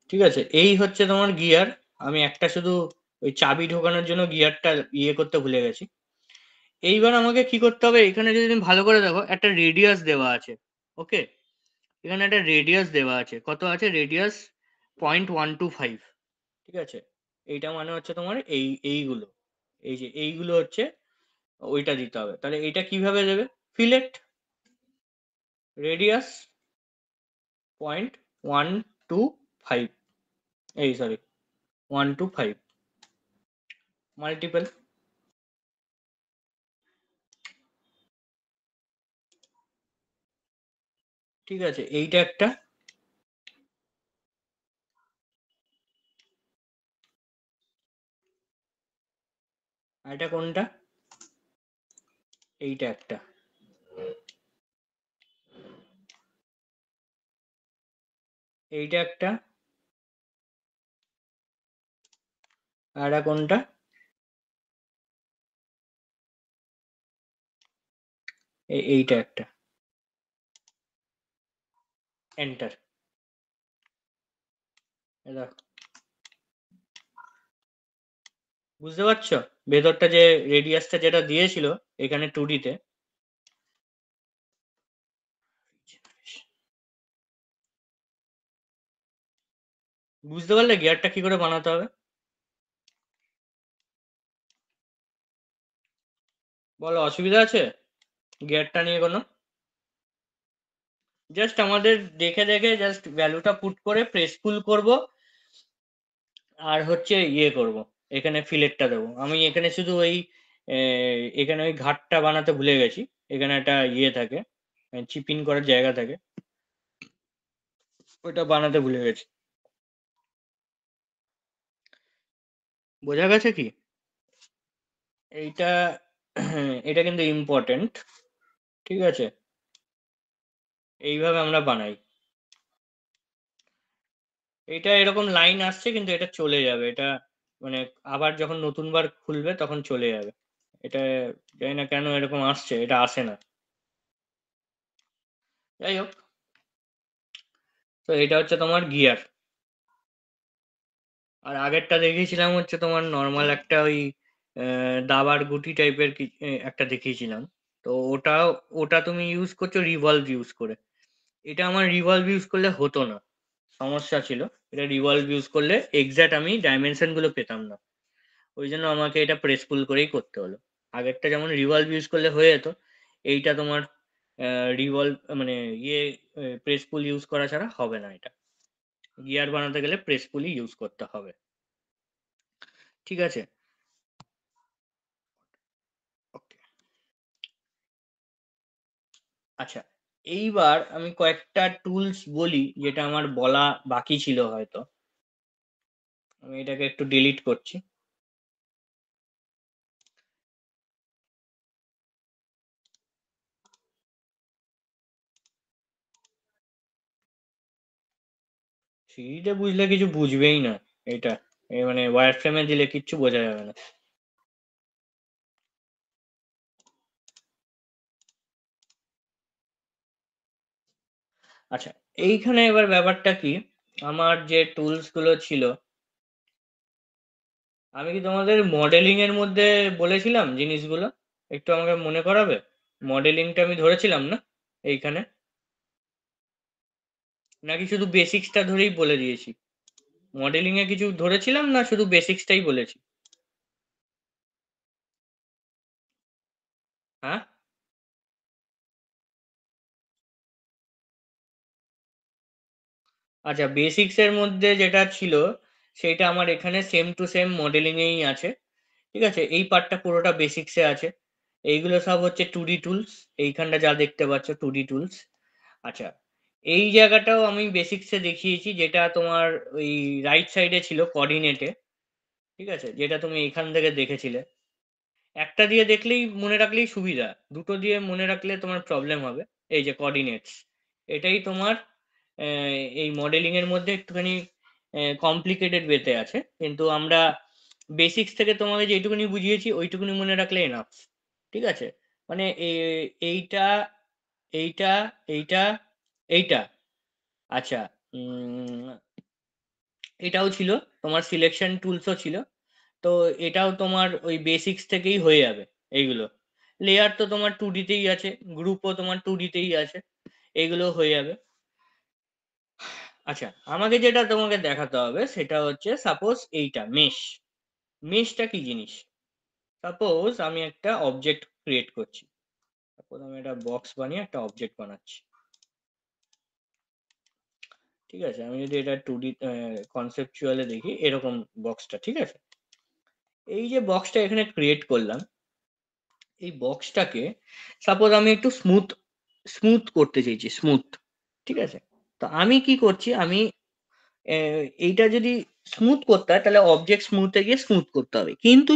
ঠিক আছে, এই হচ্ছে তোমার গিয়ার। আমি একটা শুধু ওই চাবি ঢোকানোর জন্য গিয়ারটা করতে ভুলে গেছি। এইবার আমাকে কি করতে হবে, এখানে যদি তুমি ভালো করে দেখো একটা রেডিয়াস দেওয়া আছে। ওকে, এখানে একটা রেডিয়াস দেওয়া আছে, কত আছে রেডিয়াস? 0.125। ঠিক আছে, এইটা মানে হচ্ছে তোমার এইগুলো, এই যে এইগুলো হচ্ছে ওইটা দিতে হবে। তাহলে এটা কিভাবে দেবে? ফিলেট রেডিয়াস 0.125, এই সরি 125 মাল্টিপল। ঠিক আছে, এইটা একটা, আর এটা কোনটা? এইটা একটা, এইটা একটা, আর এটা কোনটা? এইটা একটা। এন্টার। বুঝতে পারছো ভেতরটা যে রেডিয়াসটা যেটা দিয়েছিল এখানে 2D তে? বুঝতে পারলে গিয়ারটা কি করে বানাতে হবে? বলো, অসুবিধা আছে গিয়ারটা নিয়ে কোনো? জাস্ট আমাদের দেখে দেখে জাস্ট ভ্যালুটা পুট করে প্রেস পুল করব, আর হচ্ছে ইয়ে করব, এখানে ফিলেটটা দেবো। আমি এখানে শুধু ওই এখানে ওই ঘাটটা বানাতে ভুলে গেছি। এখানে একটা ইয়ে থাকে, চিপিং করার জায়গা থাকে, ওইটা বানাতে ভুলে গেছি। বোঝা গেছে কি? এইটা এটা কিন্তু ইম্পর্টেন্ট। ঠিক আছে, এইভাবে আমরা বানাই। এটা এরকম লাইন আসছে কিন্তু এটা চলে যাবে, এটা মানে আবার যখন নতুনবার খুলবে তখন চলে যাবে। এটা জানি না কেন এরকম আসছে, এটা আসে না। যাই হোক, তো এটা হচ্ছে তোমার গিয়ার। আর আগেরটা দেখিয়েছিলাম হচ্ছে তোমার নর্মাল একটা ওই দাবার গুটি টাইপের একটা দেখিয়েছিলাম। তো ওটা তুমি ইউজ করছো রিভলভ ইউজ করে। এটা আমার রিভলভ ইউজ করলে হতো না, সমস্যা ছিল। এটা রিভলভ ইউজ করলে এক্সাক্ট আমি ডাইমেনশন গুলো পেতাম না, ওই জন্য আমাকে এটা প্রেস পুল করেই করতে হলো। আগেরটা যেমন রিভলভ ইউজ করলে হয়ে যেত, এইটা তোমার রিভলভ মানে ইয়ে প্রেস পুল ইউজ করা ছাড়া হবে না। এটা গিয়ার বানাতে গেলে প্রেস পুলই ইউজ করতে হবে। ঠিক আছে, ওকে। আচ্ছা, এইবার আমি কয়েকটা টুলস বলি যেটা আমার বলা বাকি ছিল হয়তো। আমি এটাকে একটু ডিলিট করছি। থ্রিডিতে বুঝলে কিছু বুঝবেই না এটা, মানে ওয়ার ফ্রেমে দিলে কিচ্ছু বোঝা যাবে না। আচ্ছা, এইখানে এবার ব্যাপারটা কি, আমার যে টুলস গুলো ছিল, আমি কি তোমাদের মডেলিং এর মধ্যে বলেছিলাম জিনিসগুলো? একটু আমাকে মনে করাবে? মডেলিংটা আমি ধরেছিলাম না এইখানে, নাকি শুধু বেসিক্সটা ধরেই বলে দিয়েছি? মডেলিং এ কিছু ধরেছিলাম না শুধু বেসিক্সটাই বলেছি? হ্যাঁ, আচ্ছা, বেসিক্স এর মধ্যে যেটা ছিল সেটা আমার এখানে সেম টু সেম মডেলিং এই আছে। ঠিক আছে, এই পার্টটা পুরোটা বেসিক্সে আছে। এইগুলো সব হচ্ছে 2D টুলস, এইখানটা যা দেখতে পাচ্ছ 2D টুলস। আচ্ছা, এই জায়গাটাও আমি বেসিক্সে দেখিয়েছি, যেটা তোমার ওই রাইট সাইডে ছিল কোঅর্ডিনেটে। ঠিক আছে, যেটা তুমি এখান থেকে দেখেছিলে। একটা দিয়ে দেখলেই মনে রাখলেই সুবিধা, দুটো দিয়ে মনে রাখলে তোমার প্রবলেম হবে। এই যে কোঅর্ডিনেটস, এটাই তোমার এই মডেলিং এর মধ্যে একটুখানি কমপ্লিকেটেড ওয়েতে আছে, কিন্তু আমরা বেসিক্স থেকে তোমাকে যেটুকুনি বুঝিয়েছি ওইটুকুনি মনে রাখলে এনাফ। ঠিক আছে, মানে এইটা, এইটা, এইটা, এইটা। আচ্ছা, উম, এটাও ছিল, তোমার সিলেকশন টুলসও ছিল। তো এটাও তোমার ওই বেসিক্স থেকেই হয়ে যাবে এইগুলো। লেয়ার তো তোমার 2D তেই আছে, গ্রুপও তোমার 2D তেই আছে, এগুলো হয়ে যাবে। আচ্ছা, আমাকে যেটা তোমাকে দেখাতে হবে সেটা হচ্ছে সাপোজ এইটা মেশ। মেশটা কি জিনিস? সাপোজ আমি একটা অবজেক্ট ক্রিয়েট করছি, সাপোজ আমি একটা বক্স বানিয়ে একটা অবজেক্ট বানাচ্ছি। ঠিক আছে, আমি যদি এটা 2D কনসেপচুয়ালে দেখি, এরকম বক্সটা, ঠিক আছে। এই যে বক্সটা এখানে ক্রিয়েট করলাম, এই বক্সটাকে সাপোজ আমি একটু স্মুথ স্মুথ করতে চাইছি, স্মুথ। ঠিক আছে, তো আমি কি করছি, আমি এইটা যদি স্মুথ করতে হয় তাহলে অবজেক্ট স্মুথে গিয়ে স্মুথ করতে হবে, কিন্তু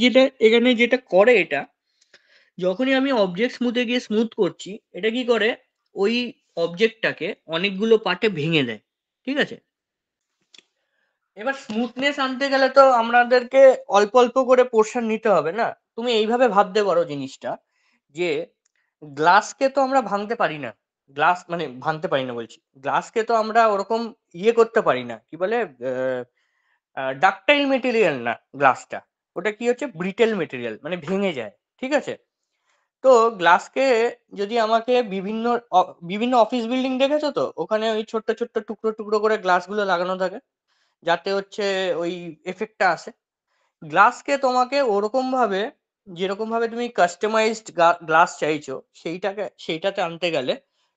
যেটা এখানে যেটা করে এটা, যখনই আমি অবজেক্ট স্মুথে গিয়ে স্মুথ করছি, এটা কি করে, ওই অবজেক্টটাকে অনেকগুলো পার্টে ভেঙে দেয়। ঠিক আছে, এবার স্মুথনেস আনতে গেলে তো আমাদেরকে অল্প অল্প করে পোর্শন নিতে হবে না। তুমি এইভাবে ভাবতে পারো জিনিসটা, যে গ্লাসকে তো আমরা ভাঙতে পারি না, গ্লাস মানে ভাঙতে পারি না বলছি, গ্লাসকে তো আমরা ওরকম ইয়ে করতে পারি না, কি বলে, ডাকটাইল মেটেরিয়াল না গ্লাসটা, ওটা কি হচ্ছে, ব্রিটেল মেটেরিয়াল, মানে ভেঙে যায়। ঠিক আছে, তো গ্লাসকে যদি আমাকে বিভিন্ন অফিস বিল্ডিং দেখেছো তো, ওখানে ওই ছোট্ট ছোট্ট টুকরো টুকরো করে গ্লাসগুলো লাগানো থাকে, যাতে হচ্ছে ওই এফেক্টটা আসে। গ্লাসকে তোমাকে ওরকম ভাবে, যেরকম ভাবে তুমি কাস্টমাইজড গ্লাস চাইছো, সেইটাতে আনতে গেলে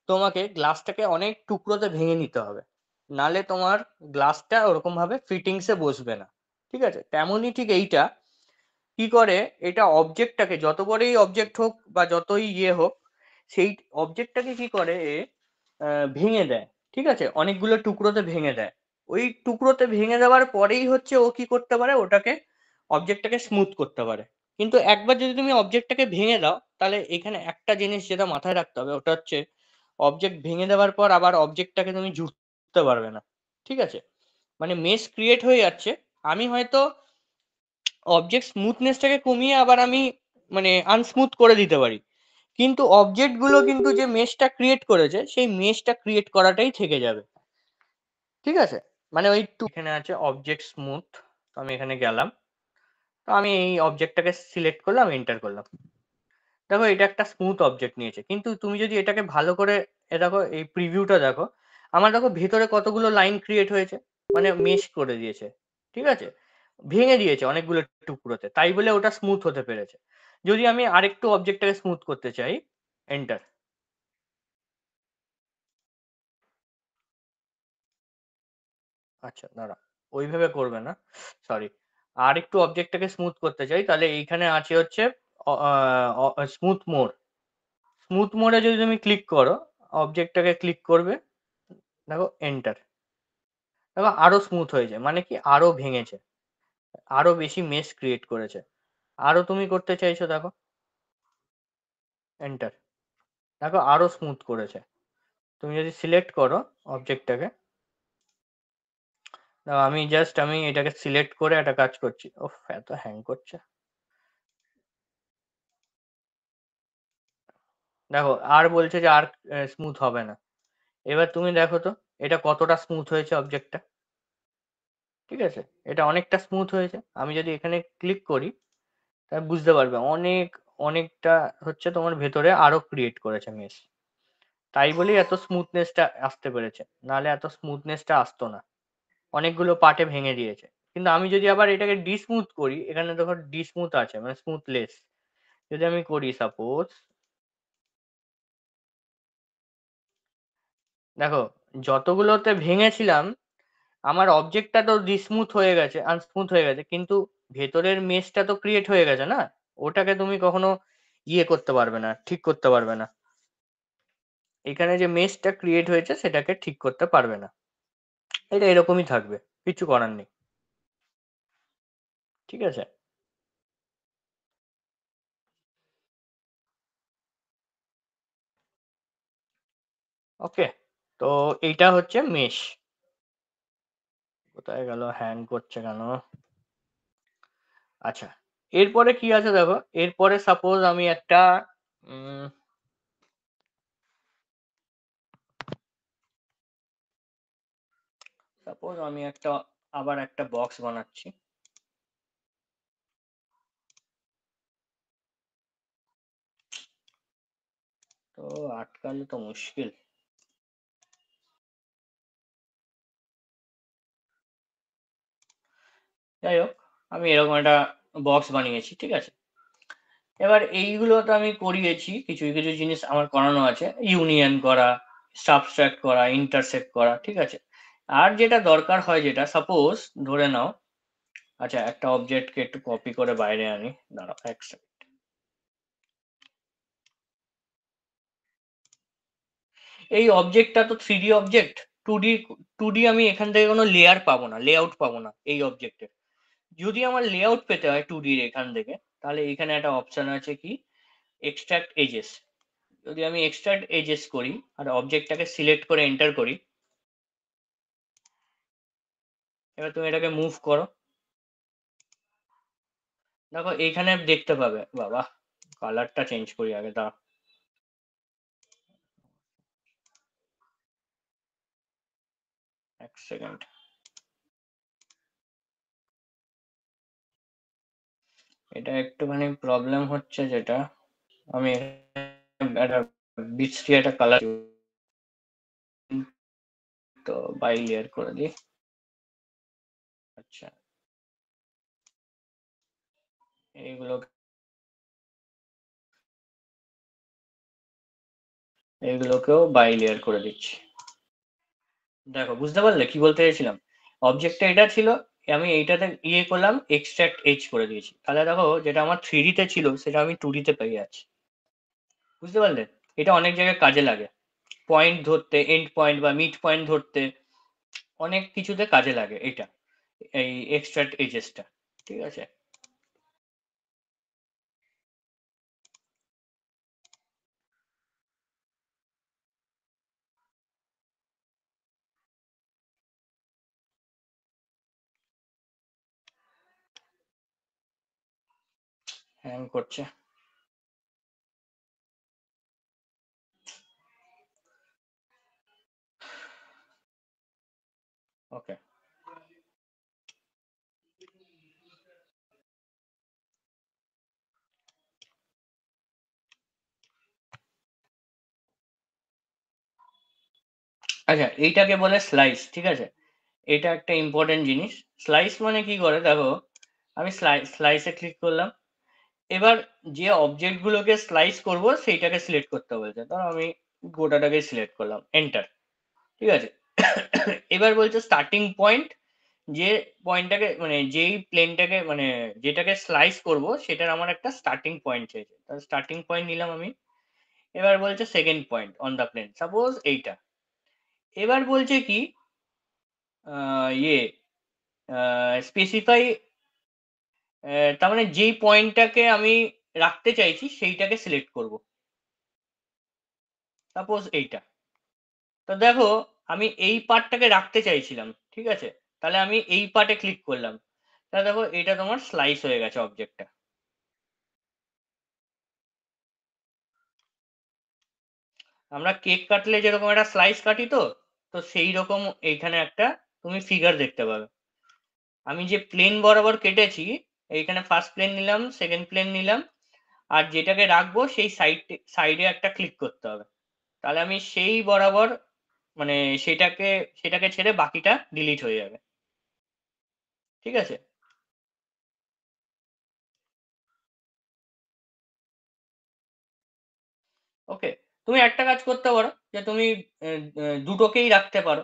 তোমাকে গ্লাসটাকে অনেক টুকরোতে ভেঙে নিতে হবে, নালে তোমার গ্লাসটা ওরকম ভাবে ফিটিংসে বসবে না। ঠিক আছে, তেমনই ঠিক এইটা কি করে, এটা অবজেক্টটাকে, যত বড়ই অবজেক্ট হোক বা যতই ইয়ে হোক, সেই অবজেক্টটাকে কি করে ভেঙে দেয়। ঠিক আছে, অনেকগুলো টুকরোতে ভেঙে দেয়। ওই টুকরোতে ভেঙে দেওয়ার পরেই হচ্ছে ও কি করতে পারে, ওটাকে অবজেক্টটাকে স্মুথ করতে পারে। কিন্তু একবার যদি তুমি অবজেক্টটাকে ভেঙে দাও, তাহলে এখানে একটা জিনিস যেটা মাথায় রাখতে হবে, ওটা হচ্ছে অবজেক্ট ভেঙে দেওয়ার পর আবার অবজেক্টটাকে তুমি জুড়তে পারবে না। ঠিক আছে, মানে মেশ ক্রিয়েট হয়ে যাচ্ছে, আমি হয়তো অবজেক্ট স্মুথনেসটাকে কমিয়ে আবার আমি মানে আনস্মুথ করে দিতে পারি, কিন্তু অবজেক্ট গুলো কিন্তু যে মেশটা ক্রিয়েট করেছে সেই মেশটা ক্রিয়েট করাটাই থেকে যাবে। ঠিক আছে, মানে ওই এখানে আছে অবজেক্ট স্মুথ, আমি এখানে গেলাম, তো আমি এই অবজেক্টটাকে সিলেক্ট করলাম, এন্টার করলাম। দেখো এটা একটা স্মুথ অবজেক্ট নিয়েছে, কিন্তু তুমি যদি এটাকে ভালো করে দেখো, এই প্রিভিউটা দেখো, আমার দেখো ভেতরে কতগুলো লাইন ক্রিয়েট হয়েছে, মানে মেশ করে দিয়েছে। ঠিক আছে, ভেঙে দিয়েছে অনেকগুলো টুকরোতে, তাই বলে ওটা স্মুথ হতে পেরেছে। যদি আমি আরেকটু অবজেক্টটাকে স্মুথ করতে চাই, এন্টার। আচ্ছা দাঁড়া, ওইভাবে করবে না, সরি। আর একটু অবজেক্টটাকে স্মুথ করতে চাই, তাহলে এইখানে আছে হচ্ছে স্মুথ মোড। স্মুথ মোডে যদি তুমি ক্লিক করো, অবজেক্টটাকে ক্লিক করবে, দেখো এন্টার, দেখো আরো স্মুথ হয়েছে, মানে কি আরো ভেঙেছে, আরো বেশি মেশ ক্রিয়েট করেছে। আরো তুমি করতে চাইছো, দেখো এন্টার, দেখো আরো স্মুথ করেছে। তুমি যদি সিলেক্ট করো অবজেক্টটাকে, দেখো আমি এটাকে সিলেক্ট করে একটা কাজ করছি, ওফ এত হ্যাং করছে। দেখো আর বলছে যে আর স্মুথ হবে না। এবার তুমি দেখো তো এটা কতটা স্মুথ হয়েছে অবজেক্টটা। ঠিক আছে, এটা অনেকটা স্মুথ হয়েছে। আমি যদি এখানে ক্লিক করি, তাহলে বুঝতে পারবে অনেকটা হচ্ছে তোমার ভেতরে আরো ক্রিয়েট করেছে মেশ, তাই বলেই এত স্মুথনেসটা আসতে পেরেছে, নাহলে এত স্মুথনেসটা আসতো না, অনেকগুলো পার্টে ভেঙে দিয়েছে। কিন্তু আমি যদি আবার এটাকে ডিস্মুথ করি, এখানে দেখো ডিস্মুথ আছে, মানে স্মুথলেস, যদি আমি করি সাপোজ, দেখো যতগুলোতে ভেঙেছিলাম, আমার অবজেক্টটা তো ডিস্মুথ হয়ে গেছে, আনস্মুথ হয়ে গেছে, কিন্তু ভেতরের মেশটা তো ক্রিয়েট হয়ে গেছে না, ওটাকে তুমি কখনো ইয়ে করতে পারবে না, ঠিক করতে পারবে না। এখানে যে মেশটা ক্রিয়েট হয়েছে সেটাকে ঠিক করতে পারবে না, এটা এরকমই থাকবে, কিছু করার নেই। ঠিক আছে, ওকে, তো এইটা হচ্ছে মেশ। কোথায় গেল, হ্যাং করছে কেন? আচ্ছা, এরপরে কি আছে দেখো, এরপরে সাপোজ আমি একটা সাপোজ আমি একটা আবার একটা বক্স বানাচ্ছি। তো আটকালে তো মুশকিল। যাই হোক, আমি এরকম একটা বক্স বানিয়েছি, ঠিক আছে। এবার এইগুলো তো আমি করিয়েছি, কিছু কিছু জিনিস আমার করানো আছে, ইউনিয়ন করা, সাবট্রাক্ট করা, ইন্টারসেক্ট করা, ঠিক আছে। আর যেটা দরকার হয়, যেটা সাপোজ ধরে নাও, আচ্ছা একটা অবজেক্টকে একটু কপি করে বাইরে আনি, দাঁড়াও এক second। এই অবজেক্টটা তো 3D অবজেক্ট, 2D, 2D আমি এখান থেকে কোনো লেয়ার পাবো না, লেআউট পাবো না এই অবজেক্টের। যদি আমার লেআউট পেতে হয় 2D র এখান থেকে, তাহলে এখানে একটা অপশন আছে কি, এক্সট্রাক্ট এজেস। যদি আমি এক্সট্রাক্ট এজেস করি আর অবজেক্টটাকে সিলেক্ট করে এন্টার করি, এবার তুমি এটাকে মুভ করো, দেখো এইখানে দেখতে পাবে, বাবা কালারটা চেঞ্জ করি আগে, দাঁড়াও এক সেকেন্ড। এটা একটুখানি প্রবলেম হচ্ছে, যেটা আমি একটা বিশ্রী একটা কালার, তো বাই লেয়ার করে দিই। আচ্ছা, এইগুলো এইগুলোকেও বাই লেয়ার করে দিচ্ছি। দেখো বুঝতে পারলে কি বলতে চাইছিলাম, অবজেক্টটা এটা ছিল, আমি এইটাতে ইয়ে করলাম, এক্সট্রাক্ট এজ করে দিয়েছি, তাহলে দেখো যেটা আমার 3D তে ছিল সেটা আমি 2D তে পেয়ে যাচ্ছি। বুঝতে পারলে, এটা অনেক জায়গায় কাজে লাগে, পয়েন্ট ধরতে, এন্ড পয়েন্ট বা মিড পয়েন্ট ধরতে, অনেক কিছুতে কাজে লাগে এটা, এই এক্সট্রাক্ট এজেসটা, ঠিক আছে। হ্যাং করছে, ওকে। আচ্ছা, এইটাকে বলে স্লাইস, ঠিক আছে। এটা একটা ইম্পর্টেন্ট জিনিস। স্লাইস মানে কি করে দেখো, আমি স্লাইসে ক্লিক করলাম, এবার যে অবজেক্ট গুলোকে স্লাইস করব সেইটাকে সিলেক্ট করতে বলছে, ধরো আমি গোটাটাকে সিলেক্ট করলাম, এন্টার, ঠিক আছে। এবার বলছে স্টার্টিং পয়েন্ট, যে পয়েন্টটাকে মানে যেই প্লেনটাকে মানে যেটাকে স্লাইস করব সেটার আমার একটা স্টার্টিং পয়েন্ট চাইছে, তাহলে স্টার্টিং পয়েন্ট নিলাম আমি। এবার বলছে second point on the plane, suppose এইটা। এবার বলছে কি, ইয়ে স্পেসিফাই, তার মানে যেই পয়েন্টটাকে আমি রাখতে চাইছি সেইটাকে সিলেক্ট করব, সাপোজ এইটা। তো দেখো আমি এই পার্টটাকে রাখতে চাইছিলাম, ঠিক আছে, তাহলে আমি এই পার্টে ক্লিক করলাম, তাহলে দেখো এটা তোমার স্লাইস হয়ে গেছে অবজেক্টটা। আমরা কেক কাটলে যেরকম একটা স্লাইস কাটি, তো তো সেই রকম এইখানে একটা তুমি ফিগার দেখতে পাবে। আমি যে প্লেন বরাবর কেটেছি, এইখানে ফার্স্ট প্লেন নিলাম, সেকেন্ড প্লেন নিলাম, আর যেটাকে রাখবো সেই সাইডে একটা ক্লিক করতে হবে, তাহলে আমি সেই বরাবর মানে সেটাকে সেটাকে ছেড়ে বাকিটা ডিলিট হয়ে যাবে, ঠিক আছে। ওকে, তুমি একটা কাজ করতে পারো, যে তুমি দুটোকেই রাখতে পারো,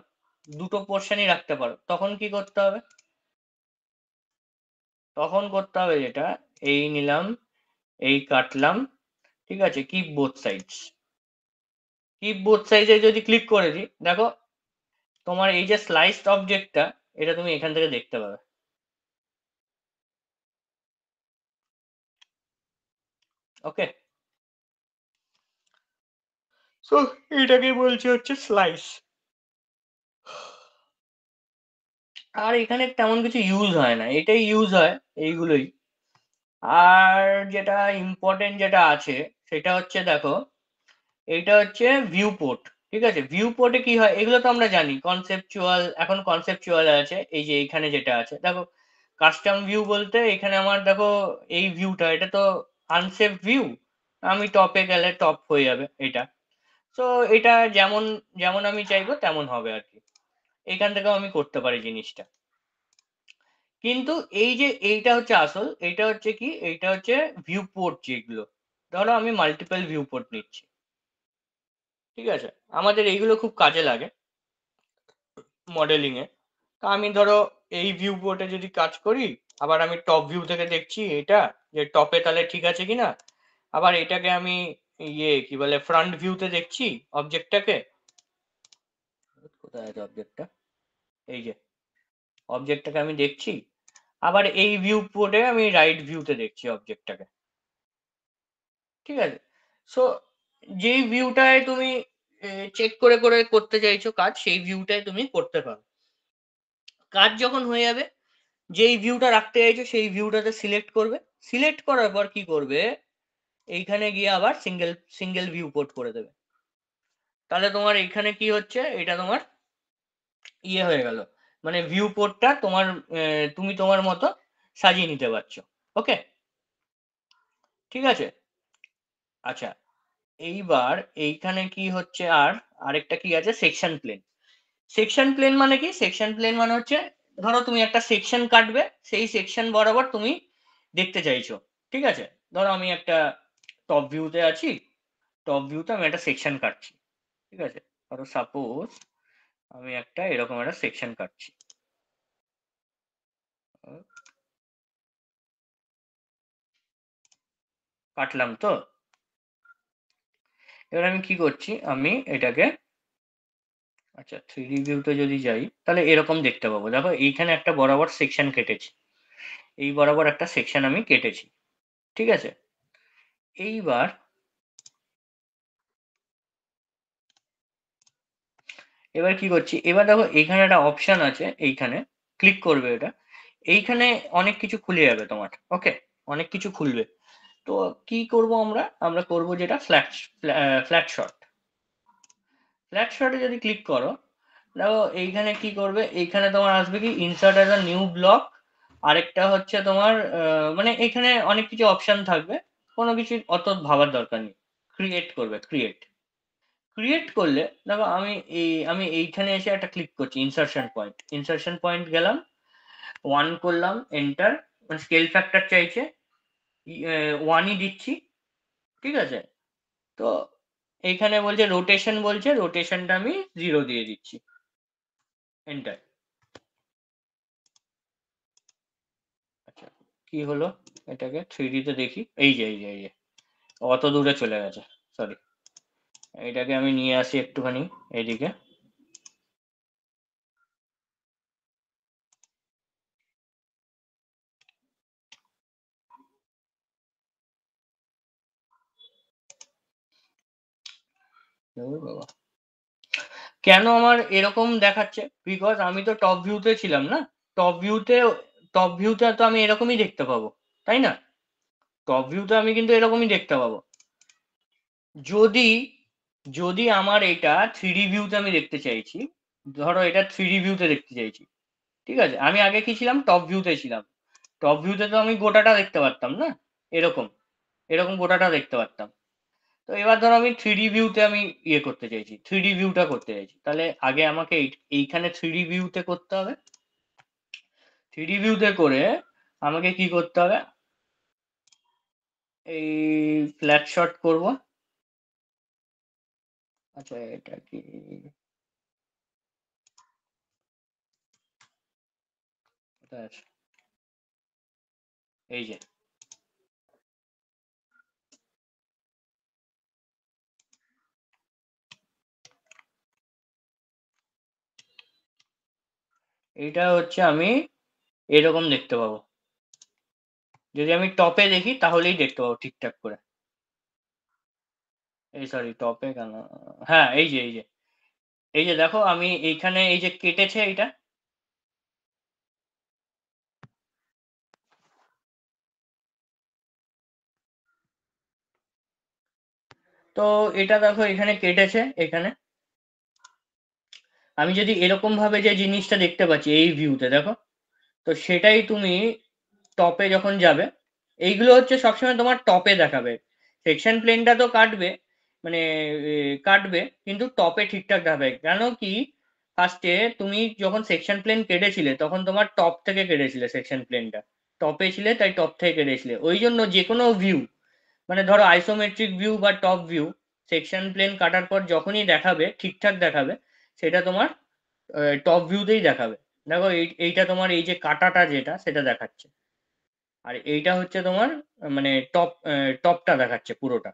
দুটো পোর্শনই রাখতে পারো, তখন কি করতে হবে, তখন করতে হবে যেটা, এই নিলাম, এই কাটলাম, ঠিক আছে, keep both sides, keep both সাইডে যদি ক্লিক করে দিই, দেখো তোমার এই যে স্লাইসড অবজেক্টটা, এটা তুমি এখান থেকে দেখতে পাবে। ওকে, সো এটাকে বলছে হচ্ছে স্লাইস। আর এখানে তেমন কিছু ইউজ হয় না, এটাই ইউজ হয়, এইগুলোই। আর যেটা ইম্পর্টেন্ট যেটা আছে সেটা হচ্ছে দেখো, এইটা হচ্ছে ভিউ পোর্ট, ঠিক আছে। ভিউ পোর্টে কি হয় এগুলো তো আমরা জানি, কনসেপচুয়াল, এখন কনসেপচুয়াল আছে, এই যে এইখানে যেটা আছে দেখো, কাস্টম ভিউ বলতে এখানে আমার দেখো এই ভিউটা, এটা তো আনসেভ ভিউ, আমি টপে গেলে টপ হয়ে যাবে এটা। তো এটা যেমন যেমন আমি চাইবো তেমন হবে আর কি। এইখান থেকেও আমি করতে পারি জিনিসটা। কিন্তু এই যে এইটা হচ্ছে আসল, এইটা হচ্ছে কি, এইটা হচ্ছে ভিউ পোর্ট যেগুলো। ধরো আমি মাল্টিপল ভিউ পোর্ট নিচ্ছি, ঠিক আছে? আমাদের এইগুলো খুব কাজে লাগে মডেলিং এ। তো আমি ধরো এই ভিউ পোর্টে যদি কাজ করি, আবার আমি টপ ভিউ থেকে দেখছি এটা, যে টপে তাহলে ঠিক আছে কিনা। আবার এটাকে আমি কি বলে ফ্রন্ট ভিউতে দেখছি অবজেক্টটাকে। কোথায় আছে অবজেক্টটা? এই যে অবজেক্টটাকে আমি দেখছি। আবার এই ভিউ পোর্টে আমি রাইট ভিউতে দেখছি অবজেক্টটাকে, ঠিক আছে? সো যেই ভিউটায় তুমি চেক করে করে করতে চাইছো কাজ, সেই ভিউটায় তুমি করতে পারো। কাজ যখন হয়ে যাবে, যেই ভিউটা রাখতে চাইছো সেই ভিউটাতে সিলেক্ট করবে। সিলেক্ট করার পর কি করবে, এইখানে গিয়ে আবার সিঙ্গেল সিঙ্গেল ভিউ পোর্ট করে দেবে। তাহলে তোমার এইখানে কি হচ্ছে, এটা তোমার হয়ে গেল, মানে ভিউ পোর্টটা তোমার তুমি তোমার মতো সাজিয়ে নিতে পারছো। ওকে, ঠিক আছে। আচ্ছা, এইবার এইখানে কি হচ্ছে, আরেকটা কি আছে, সেকশন প্লেন। সেকশন প্লেন মানে কি? সেকশন প্লেন মানে হচ্ছে, ধরো তুমি একটা সেকশন কাটবে, সেই সেকশন বরাবর তুমি দেখতে চাইছো, ঠিক আছে? ধরো আমি একটা টপ ভিউতে আছি, টপ ভিউতে আমি একটা সেকশন কাটছি, ঠিক আছে? ধরো সাপোজ আমি একটা এরকম একটা সেকশন কাটছি। কাটলাম তো। এবার আমি কি করছি, আমি এটাকে, আচ্ছা থ্রি ভিউতে যদি যাই তাহলে এরকম দেখতে পাবো। দেখো এইখানে একটা বরাবর সেকশন কেটেছি, এই বরাবর একটা সেকশন আমি কেটেছি, ঠিক আছে? এইবার এবার কি করছি, এবার দেখো এইখানে একটা অপশন আছে, এইখানে ক্লিক করবে এটা। এইখানে অনেক কিছু খুলে যাবে তোমার, ওকে, অনেক কিছু খুলবে। তো কি করব আমরা, আমরা করব যেটা ফ্ল্যাট, ফ্ল্যাট শট। ফ্ল্যাট শটে যদি ক্লিক করো, দেখো এইখানে কি করবে, এইখানে তোমার আসবে কি insert as a new block. আরেকটা হচ্ছে তোমার মানে এখানে অনেক কিছু অপশন থাকবে, কোনো কিছু অত ভাবার দরকার নেই। ক্রিয়েট করবে, ক্রিয়েট। ক্রিয়েট করলে দেখো আমি এইখানে এসে একটা ক্লিক করছি, ইনসার্শন পয়েন্ট, ইনসার্শন পয়েন্ট গেলাম, 1 করলাম, এন্টার। স্কেল ফ্যাক্টর চাইছে, 1ই দিচ্ছি, ঠিক আছে? তো এইখানে বলছে রোটেশন, বলছে রোটেশনটা আমি 0 দিয়ে দিচ্ছি, এন্টার। আচ্ছা, কি হলো, এটাকে 3D তে দেখি, এই যে অত দূরে চলে গেছে, সরি। এটাকে আমি নিয়ে আসি একটুখানি এইদিকে। বাবা, কেন আমার এরকম দেখাচ্ছে? বিকজ আমি তো টপ ভিউতে ছিলাম না। টপ ভিউতে, টপ ভিউতে তো আমি এরকমই দেখতে পাবো, তাই না? টপ ভিউতে আমি কিন্তু এরকমই দেখতে পাবো। যদি যদি আমার এটা থ্রি ভিউতে আমি দেখতে চাইছি, ধরো এটা থ্রি ভিউতে দেখতে চাইছি, ঠিক আছে? আমি আগে কি ছিলাম, টপ ভিউতে ছিলাম। টপ ভিউতে তো আমি গোটাটা দেখতে পারতাম না, এরকম এরকম গোটাটা দেখতে পারতাম। তো এবার ধরো আমি থ্রি ভিউতে আমি করতে চাইছি, থ্রি ভিউটা করতে চাইছি, তাহলে আগে আমাকে এইখানে থ্রি ভিউতে করতে হবে। থ্রি ভিউতে করে আমাকে কি করতে হবে, এই ফ্ল্যাট শট করব। আচ্ছা এটা কি, কোথায় আছে? এই যে, এইটা হচ্ছে আমি এরকম দেখতে পাবো। যদি আমি টপে দেখি তাহলেই দেখতে পাবো ঠিকঠাক করে। এই সরি, টপে কেন, হ্যাঁ এই যে দেখো আমি এইখানে এই যে কেটেছে এইটা। তো এটা দেখো এখানে কেটেছে এখানে। আমি যদি এরকম ভাবে যে জিনিসটা দেখতে পাচ্ছি এই ভিউতে দেখো, তো সেটাই তুমি টপে যখন যাবে, এইগুলো হচ্ছে সবসময় তোমার টপে দেখাবে। সেকশন প্লেনটা তো কাটবে, মানে কাটবে, কিন্তু টপে ঠিকঠাক দেখাবে। কেন কি, ফার্স্টে তুমি যখন সেকশন প্লেন কেটেছিলে তখন তোমার টপ থেকে কেটেছিলে সেকশন প্লেনটা, টপে ছিলে তাই টপ থেকে কেটেছিলে। ওই জন্য যে কোনো ভিউ, মানে ধরো আইসোমেট্রিক ভিউ বা টপ ভিউ, সেকশন প্লেন কাটার পর যখনই দেখাবে ঠিকঠাক দেখাবে, সেটা তোমার টপ ভিউতেই দেখাবে। দেখো এইটা তোমার এই যে কাটাটা যেটা সেটা দেখাচ্ছে, আর এইটা হচ্ছে তোমার মানে টপটা দেখাচ্ছে পুরোটা।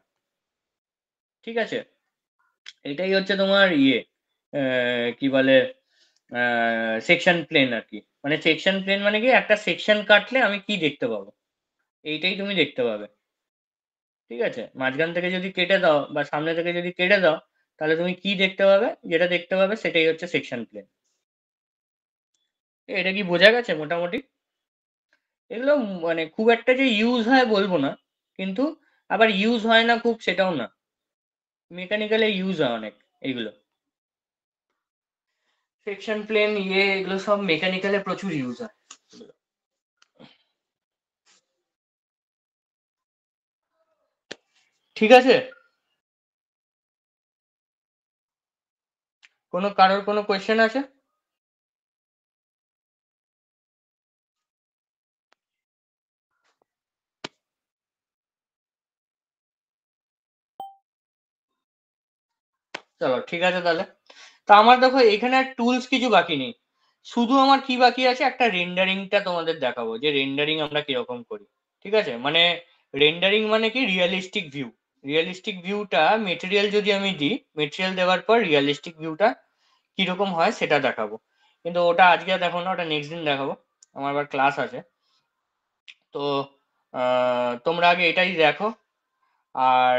ঠিক আছে, এটাই হচ্ছে তোমার কি বলে সেকশন প্লেন আর কি। মানে সেকশন প্লেন মানে কি, একটা সেকশন কাটলে আমি কি দেখতে পাবো, এইটাই তুমি দেখতে পাবে। ঠিক আছে, মাঝখান থেকে যদি কেটে দাও বা সামনে থেকে যদি কেটে দাও, তাহলে তুমি কি দেখতে পাবে, যেটা দেখতে পাবে সেটাই হচ্ছে সেকশন প্লেন। এটা কি বোঝা গেছে মোটামুটি? এগুলো মানে খুব একটা যে ইউজ হয় বলবো না, কিন্তু আবার ইউজ হয় না খুব সেটাও না, মেকানিক্যালে ইউজ হয় অনেক এইগুলো। সেকশন প্লেন এগুলো সব মেকানিক্যালে প্রচুর ইউজ হয়। ঠিক আছে, কারোর কোনো কোয়েশ্চেন আছে? চলো ঠিক আছে তাহলে। তা আমার দেখো এখানে আর টুলস কিছু বাকি নেই, শুধু আমার কি বাকি আছে, একটা রেন্ডারিংটা তোমাদের দেখাবো যে রেন্ডারিং আমরা কিরকম করি। ঠিক আছে, মানে রেন্ডারিং মানে কি, রিয়েলিস্টিক ভিউ। রিয়েলিস্টিক ভিউটা মেটেরিয়াল যদি আমি দিই, মেটেরিয়াল দেওয়ার পর রিয়েলিস্টিক ভিউটা কিরকম হয় সেটা দেখাবো। কিন্তু ওটা আজকে দেখো না, ওটা নেক্সট দিন দেখাবো, আমার আবার ক্লাস আছে। তো তোমরা আগে এটাই দেখো। আর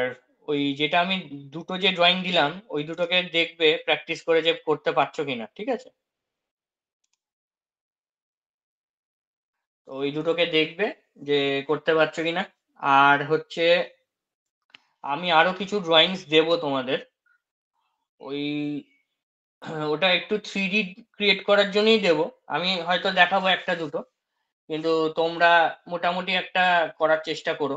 ওই যেটা আমি দুটো যে ড্রয়িং দিলাম, ওই দুটোকে দেখবে প্র্যাকটিস করে যে করতে পারছো কিনা। ঠিক আছে, তো ওই দুটোকে দেখবে যে করতে পারছো কিনা। আর হচ্ছে আমি আরো কিছু ড্রয়িংস দেবো তোমাদের, ওই ওটা একটু 3D ক্রিয়েট করার জন্যই দেবো। আমি হয়তো দেখাবো একটা দুটো, কিন্তু তোমরা মোটামুটি একটা করার চেষ্টা করো।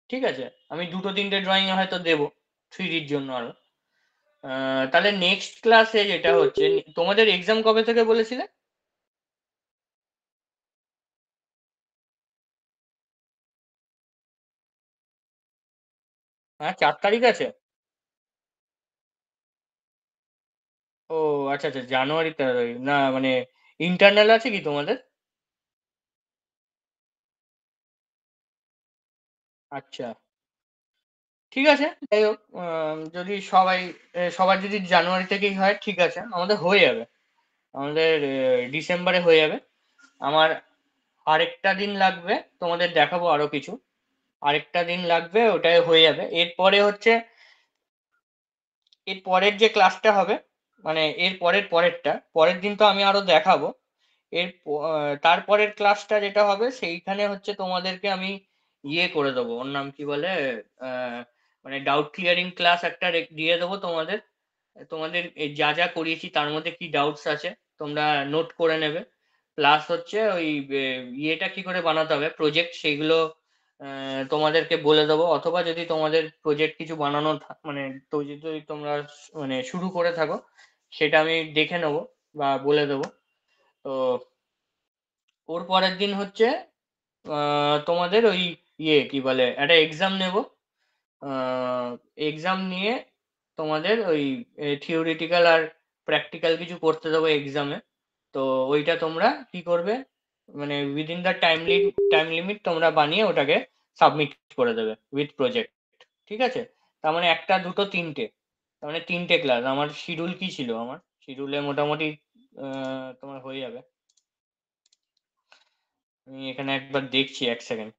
ঠিক আছে, আমি দুটো তিনটে ড্রয়িং হয়তো দেবো 3Dর জন্য আরো। তাহলে নেক্সট ক্লাসে যেটা হচ্ছে, তোমাদের এক্সাম কবে থেকে বলেছিলে? হ্যাঁ, 4 তারিখ আছে। ও আচ্ছা আচ্ছা, জানুয়ারি 13 তারিখ না, মানে ইন্টারনাল আছে কি তোমাদের? আচ্ছা, ঠিক আছে, যাই হোক, যদি সবার যদি জানুয়ারি থেকেই হয়, ঠিক আছে, আমাদের হয়ে যাবে, আমাদের ডিসেম্বরে হয়ে যাবে। আমার আরেকটা দিন লাগবে, তোমাদের দেখাবো আরো কিছু, আরেকটা দিন লাগবে, ওটাই হয়ে যাবে। এরপরে হচ্ছে এর পরের যে ক্লাসটা হবে, মানে এর পরের পরের দিন তো আমি আরো দেখাবো। তারপরের ক্লাসটা যেটা হবে সেইখানে হচ্ছে তোমাদেরকে আমি করে দেবো, ওর নাম কি বলে, আহ, মানে ডাউট ক্লিয়ারিং ক্লাস একটা দিয়ে দেবো তোমাদের। তোমাদের এই যা যা করিয়েছি তার মধ্যে কি ডাউটস আছে তোমরা নোট করে নেবে। প্লাস হচ্ছে ওই ইয়েটা কি করে বানাতে হবে প্রজেক্ট, সেইগুলো তোমাদেরকে বলে দেবো। অথবা যদি তোমাদের প্রজেক্ট কিছু বানানো মানে তো যদি তোমরা মানে শুরু করে থাকো, সেটা আমি দেখে নেবো বা বলে দেবো। তো ওর পরের দিন হচ্ছে তোমাদের ওই কি বলে, একটা এক্সাম নেব। এক্সাম নিয়ে তোমাদের ওই থিওরিটিক্যাল আর প্র্যাকটিক্যাল কিছু করতে দেবো এক্সামে। তো ওইটা তোমরা কি করবে, মানে উইদিন দ্য টাইম লিমিট তোমরা বানিয়ে ওটাকে সাবমিট করে দেবে উইথ প্রজেক্ট। ঠিক আছে, তার মানে একটা দুটো তিনটে, তার মানে তিনটে ক্লাস। আমার শিডিউল কি ছিল, আমার শিডিউলে মোটামুটি তোমার হয়ে যাবে। আমি এখানে একবার দেখছি, এক সেকেন্ড।